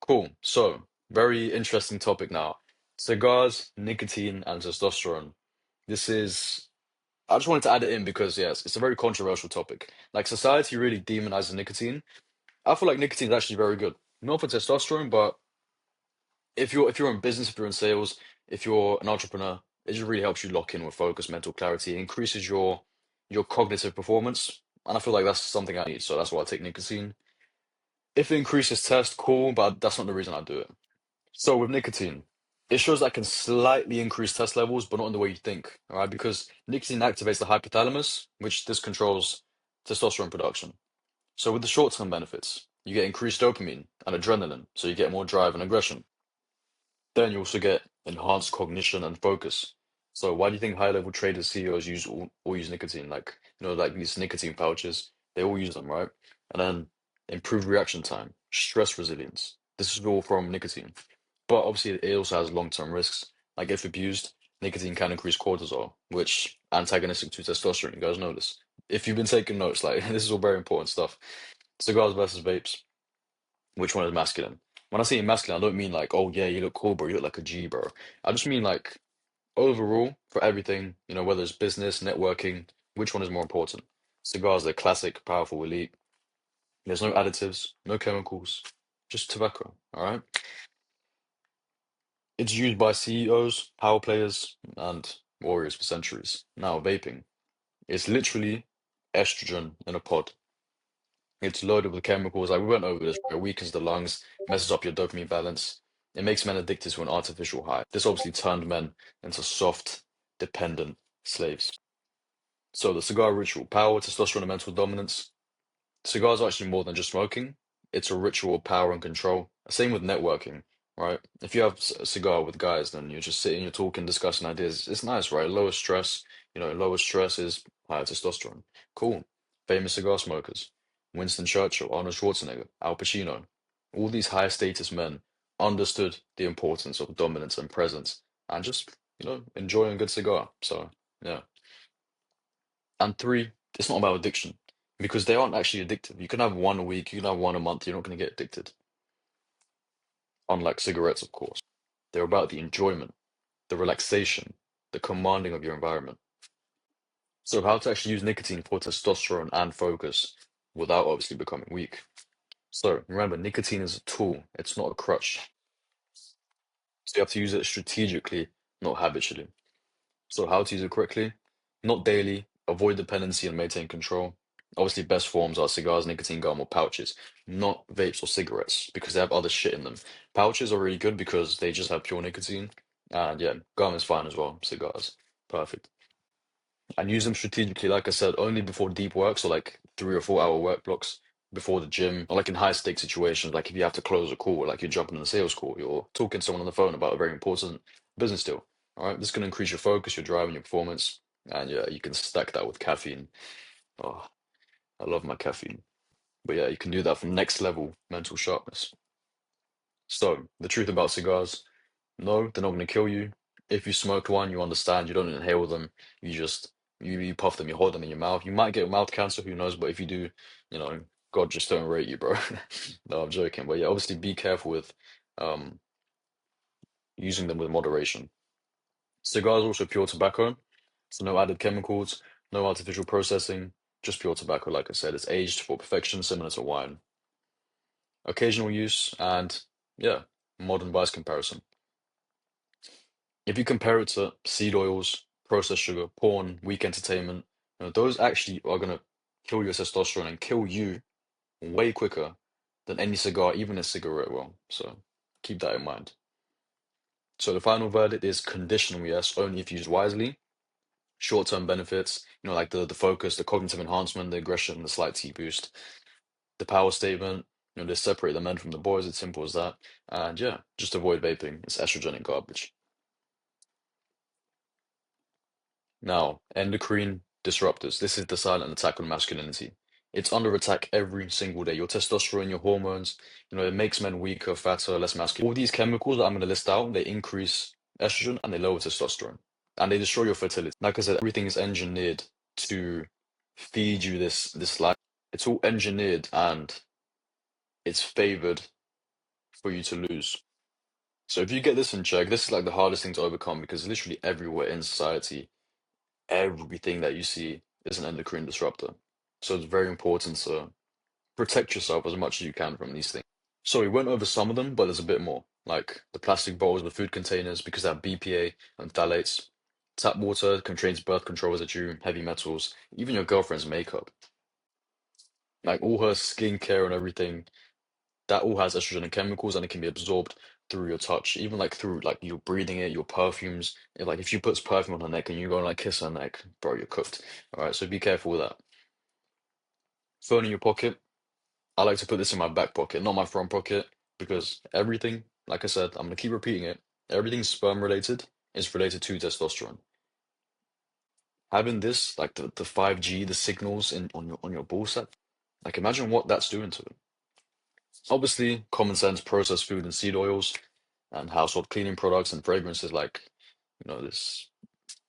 Cool. So, very interesting topic now. Cigars, nicotine, and testosterone. This is I just wanted to add it in because yes, it's a very controversial topic. Like society really demonizes nicotine. I feel like nicotine is actually very good. Not for testosterone, but if you're in business, if you're in sales, if you're an entrepreneur, it just really helps you lock in with focus, mental clarity, it increases your cognitive performance. And I feel like that's something I need, so that's why I take nicotine. If it increases test, cool, but that's not the reason I do it. So with nicotine, it shows that I can slightly increase test levels, but not in the way you think, all right? Because nicotine activates the hypothalamus, which this controls testosterone production. So with the short-term benefits, you get increased dopamine and adrenaline, so you get more drive and aggression. Then you also get enhanced cognition and focus. So why do you think high-level traders, CEOs all use nicotine? Like, like these nicotine pouches, they all use them, right? And then improved reaction time, stress resilience. This is all from nicotine. But obviously it also has long-term risks. Like if abused, nicotine can increase cortisol, which antagonistic to testosterone. You guys know this. If you've been taking notes, like this is all very important stuff. Cigars versus vapes. Which one is masculine? When I say masculine, I don't mean like, oh yeah, you look cool, bro. You look like a G, bro. I just mean like overall for everything, whether it's business, networking, which one is more important? Cigars are classic, powerful, elite. There's no additives, no chemicals, just tobacco. All right. It's used by CEOs, power players, and warriors for centuries. Now, vaping. It's literally estrogen in a pod. It's loaded with chemicals. Like we went over this, right? It weakens the lungs, messes up your dopamine balance. It makes men addicted to an artificial high. This obviously turned men into soft, dependent slaves. So the cigar ritual, power, testosterone, and mental dominance. Cigars are actually more than just smoking. It's a ritual of power and control. Same with networking, right? If you have a cigar with guys, then you're just sitting, you're talking, discussing ideas. It's nice, right? Lower stress. Lower stress is higher testosterone. Cool. Famous cigar smokers. Winston Churchill, Arnold Schwarzenegger, Al Pacino. All these high status men understood the importance of dominance and presence and just, enjoying a good cigar. So, yeah. And three, it's not about addiction because they aren't actually addictive. You can have one a week, you can have one a month, you're not going to get addicted. Unlike cigarettes, of course. They're about the enjoyment, the relaxation, the commanding of your environment. So, how to actually use nicotine for testosterone and focus without obviously becoming weak. So, remember, nicotine is a tool, it's not a crutch. So, you have to use it strategically, not habitually. So how to use it correctly? Not daily, avoid dependency and maintain control. Obviously, best forms are cigars, nicotine gum, or pouches, not vapes or cigarettes because they have other shit in them. Pouches are really good because they just have pure nicotine. And yeah, gum is fine as well. Cigars, perfect. And use them strategically, like I said, only before deep work, so like 3 or 4 hour work blocks before the gym, or like in high stake situations, like if you have to close a call, like you're jumping on a sales call, you're talking to someone on the phone about a very important business deal. All right, this can increase your focus, your drive, and your performance. And yeah, you can stack that with caffeine. Oh, I love my caffeine. But yeah, you can do that for next level mental sharpness. So, the truth about cigars, no, they're not going to kill you. If you smoked one, you understand, you don't inhale them. You just you puff them, you hold them in your mouth. You might get mouth cancer, who knows? But if you do, you know, God just don't rate you, bro. No, I'm joking. But yeah, obviously be careful with um using them with moderation. Cigars are also pure tobacco, so no added chemicals, no artificial processing, just pure tobacco, like I said. It's aged for perfection, similar to wine. Occasional use and yeah, modern vice comparison. If you compare it to seed oils, processed sugar, porn, weak entertainment, those actually are gonna kill your testosterone and kill you way quicker than any cigar, even a cigarette will. So keep that in mind. So the final verdict is conditional yes, only if used wisely. Short-term benefits, like the focus, the cognitive enhancement, the aggression, the slight T boost, the power statement, they separate the men from the boys, it's simple as that. And yeah, just avoid vaping. It's estrogenic garbage. Now, endocrine disruptors. This is the silent attack on masculinity. It's under attack every single day. Your testosterone, your hormones, it makes men weaker, fatter, less masculine. All these chemicals that I'm going to list out, they increase estrogen and they lower testosterone. And they destroy your fertility. Like I said, everything is engineered to feed you this life. It's all engineered and it's favored for you to lose. So if you get this in check, this is like the hardest thing to overcome because literally everywhere in society everything that you see is an endocrine disruptor. So it's very important to protect yourself as much as you can from these things. So we went over some of them, but there's a bit more, like the plastic bottles, the food containers, because they have BPA and phthalates. Tap water contains birth control residue, heavy metals, even your girlfriend's makeup, like all her skincare and everything, that all has estrogen and chemicals, and it can be absorbed through your touch, even like through like you breathing it, your perfumes. Like if she puts perfume on her neck and you go and like kiss her neck, bro, you're cooked. All right, so be careful with that. Phone in your pocket. I like to put this in my back pocket, not my front pocket, because everything, like I said, I'm gonna keep repeating it. Everything sperm related is related to testosterone. Having this, like the 5G, the signals in on your ball sack, like imagine what that's doing to it. Obviously, common sense, processed food and seed oils, and household cleaning products and fragrances, like this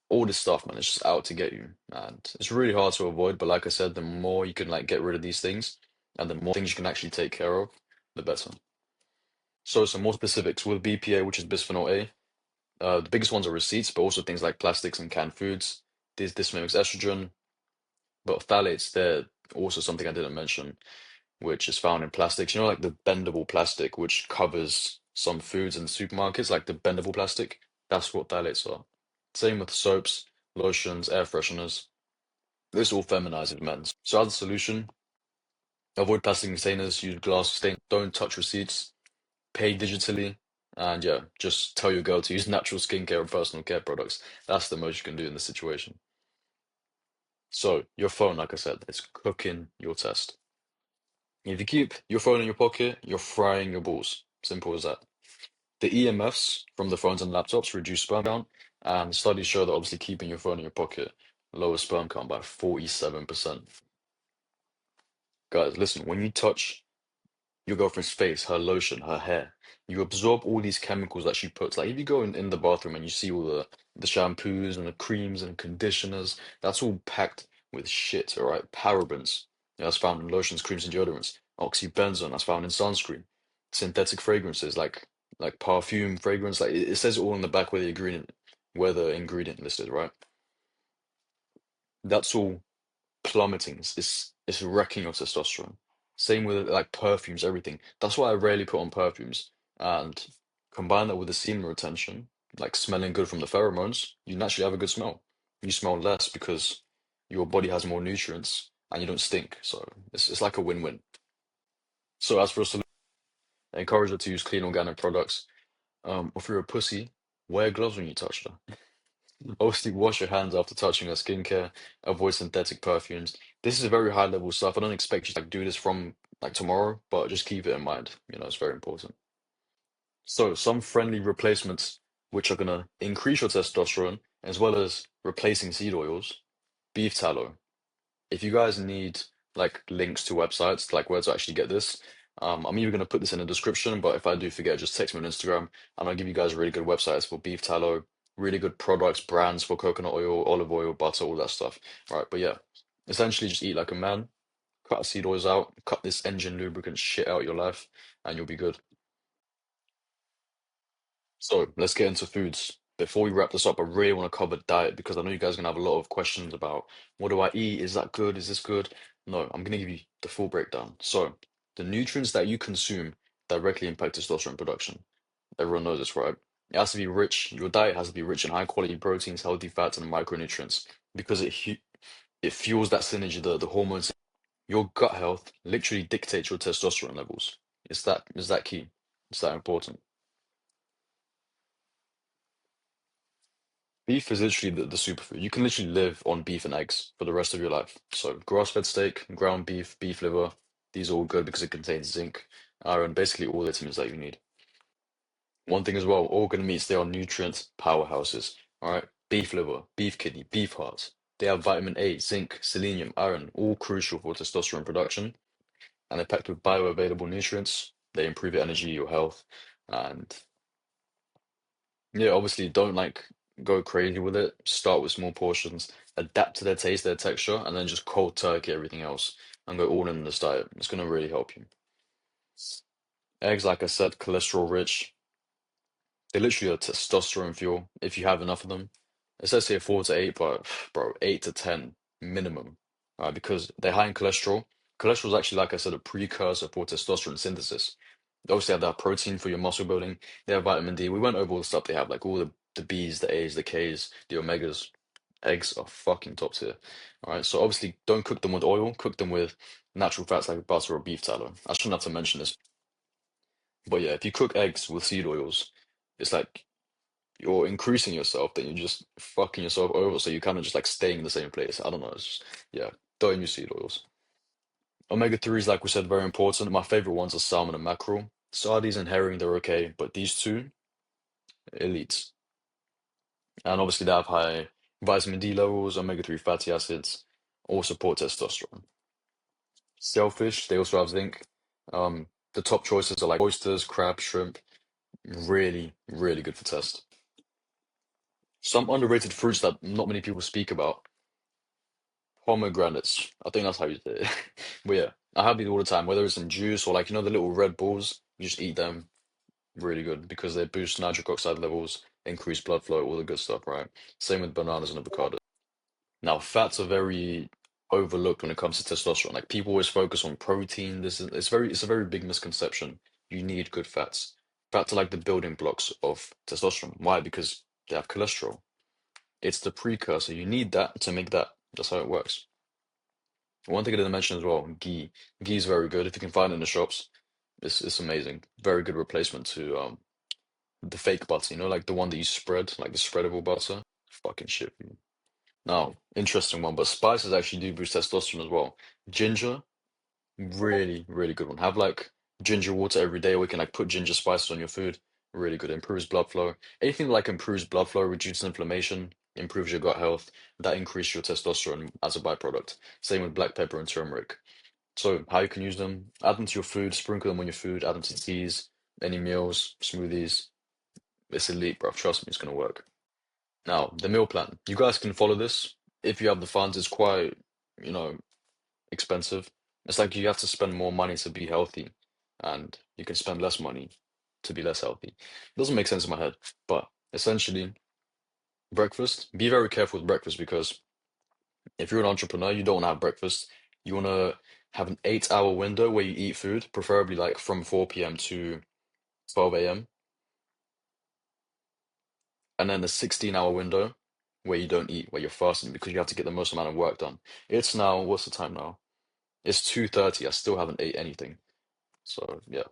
all this stuff, man. It's just out to get you, and it's really hard to avoid. But like I said, the more you can like get rid of these things, and the more things you can actually take care of, the better. So some more specifics with BPA, which is bisphenol A. The biggest ones are receipts, but also things like plastics and canned foods. This mimics estrogen. But phthalates, they're also something I didn't mention, which is found in plastics. You know, like the bendable plastic, which covers some foods in supermarkets, like the bendable plastic. That's what phthalates are. Same with soaps, lotions, air fresheners. This all feminizes men. So as a solution, avoid plastic containers, use glass stain, don't touch receipts, pay digitally, and yeah, just tell your girl to use natural skincare or personal care products. That's the most you can do in this situation. So your phone, like I said, is cooking your test. If you keep your phone in your pocket, you're frying your balls. Simple as that. The EMFs from the phones and laptops reduce sperm count, and studies show that obviously keeping your phone in your pocket lowers sperm count by 47%. Guys, listen, when you touch your girlfriend's face, her lotion, her hair. You absorb all these chemicals that she puts. Like if you go in the bathroom and you see all the shampoos and the creams and conditioners, that's all packed with shit, all right? Parabens, that's found in lotions, creams, and deodorants. Oxybenzone, that's found in sunscreen. Synthetic fragrances like perfume fragrance, like it says it all on the back where the ingredient list is, right? That's all plummeting. It's wrecking your testosterone. Same with like perfumes, everything. That's why I rarely put on perfumes. And combine that with the semen retention, like smelling good from the pheromones, you naturally have a good smell. You smell less because your body has more nutrients and you don't stink. So it's like a win-win. So as for a solution, I encourage her to use clean organic products. If you're a pussy, wear gloves when you touch her. Obviously, wash your hands after touching her skincare. Avoid synthetic perfumes. This is very high level stuff. I don't expect you to like do this from like tomorrow, but just keep it in mind. It's very important. So, some friendly replacements which are gonna increase your testosterone, as well as replacing seed oils. Beef tallow. If you guys need like links to websites, like where to actually get this, I'm either gonna put this in the description, but if I do forget, just text me on Instagram, and I'll give you guys really good websites for beef tallow, really good products, brands for coconut oil, olive oil, butter, all that stuff. Right, but yeah, essentially just eat like a man, cut the seed oils out, cut this engine lubricant shit out of your life, and you'll be good. So let's get into foods. Before we wrap this up, I really want to cover diet because I know you guys are gonna have a lot of questions about what do I eat? Is that good? Is this good? No, I'm gonna give you the full breakdown. So the nutrients that you consume directly impact testosterone production. Everyone knows this, right? It has to be rich. Your diet has to be rich in high quality proteins, healthy fats, and micronutrients because it fuels that synergy, the hormones. Your gut health literally dictates your testosterone levels. Is that key? Is that important? Beef is literally the superfood. You can literally live on beef and eggs for the rest of your life. So grass-fed steak, ground beef, beef liver, these are all good because it contains zinc, iron, basically all the vitamins that you need. One thing as well, organ meats, they are nutrient powerhouses. All right, beef liver, beef kidney, beef heart. They have vitamin A, zinc, selenium, iron, all crucial for testosterone production. And they're packed with bioavailable nutrients. They improve your energy, your health, and yeah, obviously don't like go crazy with it. Start with small portions, adapt to their taste, their texture, and then just cold turkey everything else and go all in this diet. It's gonna really help you. Eggs, like I said, cholesterol rich. They're literally a testosterone fuel if you have enough of them. It says here 4 to 8, but bro, 8 to 10 minimum. Because they're high in cholesterol. Cholesterol is actually, like I said, a precursor for testosterone synthesis. They obviously have that protein for your muscle building. They have vitamin D. We went over all the stuff they have, like all the B's, the A's, the K's, the omegas. Eggs are fucking top tier. All right, so obviously don't cook them with oil. Cook them with natural fats like butter or beef tallow. I shouldn't have to mention this, but yeah, if you cook eggs with seed oils, it's like you're increasing yourself, then you're just fucking yourself over. So you kind of just like staying in the same place. I don't know. It's just, yeah, don't use seed oils. Omega 3s, like we said, very important. My favorite ones are salmon and mackerel. Sardines and herring, they're okay, but these two, elite. And obviously they have high vitamin D levels, omega 3 fatty acids, all support testosterone. Shellfish, they also have zinc. The top choices are like oysters, crab, shrimp. Really, really good for test. Some underrated fruits that not many people speak about. Pomegranates. I think that's how you say it. But yeah, I have these all the time, whether it's in juice or like, the little red balls, you just eat them. Really good because they boost nitric oxide levels, increase blood flow, all the good stuff, right? Same with bananas and avocado. Now, fats are very overlooked when it comes to testosterone. Like people always focus on protein. This is it's a very big misconception. You need good fats. Fats are like the building blocks of testosterone. Why? Because they have cholesterol. It's the precursor. You need that to make that. That's how it works. One thing I didn't mention as well, ghee. Ghee is very good. If you can find it in the shops, it's amazing. Very good replacement to the fake butter, like the one that you spread, like the spreadable butter. Fucking shit. Now, interesting one, but spices actually do boost testosterone as well. Ginger, really, really good one. Have like ginger water every day, or you can like put ginger spices on your food. Really good. Improves blood flow. Anything that like improves blood flow, reduces inflammation, improves your gut health, that increases your testosterone as a byproduct. Same with black pepper and turmeric. So how you can use them, add them to your food, sprinkle them on your food, add them to teas, any meals, smoothies. It's elite, bro. Trust me, it's gonna work. Now, the meal plan. You guys can follow this. If you have the funds, it's quite, you know, expensive. It's like you have to spend more money to be healthy, and you can spend less money to be less healthy. It doesn't make sense in my head, but essentially, breakfast, be very careful with breakfast because if you're an entrepreneur, you don't want to have breakfast. You want to have an 8 hour window where you eat food, preferably like from 4 p.m. to 12 a.m., and then a 16-hour window where you don't eat, where you're fasting because you have to get the most amount of work done. It's now, what's the time now? It's 2:30. I still haven't ate anything. So yeah,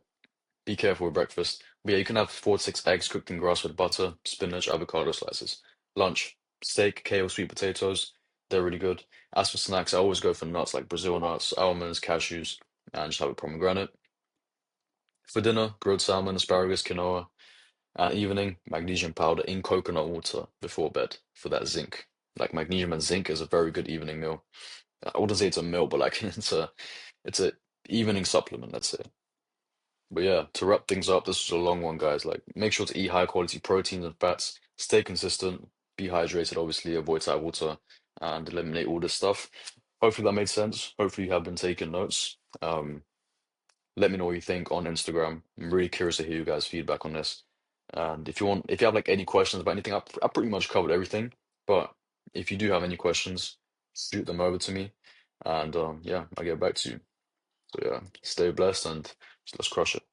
be careful with breakfast. But yeah, you can have 4 to 6 eggs cooked in grass-fed butter, spinach, avocado slices. Lunch, steak, kale, sweet potatoes. They're really good. As for snacks, I always go for nuts like Brazil nuts, almonds, cashews, and just have a pomegranate. For dinner, grilled salmon, asparagus, quinoa. Evening, magnesium powder in coconut water before bed for that zinc. Like magnesium and zinc is a very good evening meal. I wouldn't say it's a meal, but like it's a evening supplement, let's say. But yeah, to wrap things up, this was a long one, guys. Like, make sure to eat high quality proteins and fats, stay consistent, be hydrated, obviously, avoid tap water, and eliminate all this stuff. Hopefully that made sense. Hopefully you have been taking notes. Let me know what you think on Instagram. I'm really curious to hear you guys' feedback on this. And if you have like any questions about anything, I pretty much covered everything. But if you do have any questions, shoot them over to me, and yeah, I'll get back to you. So yeah, stay blessed and let's crush it.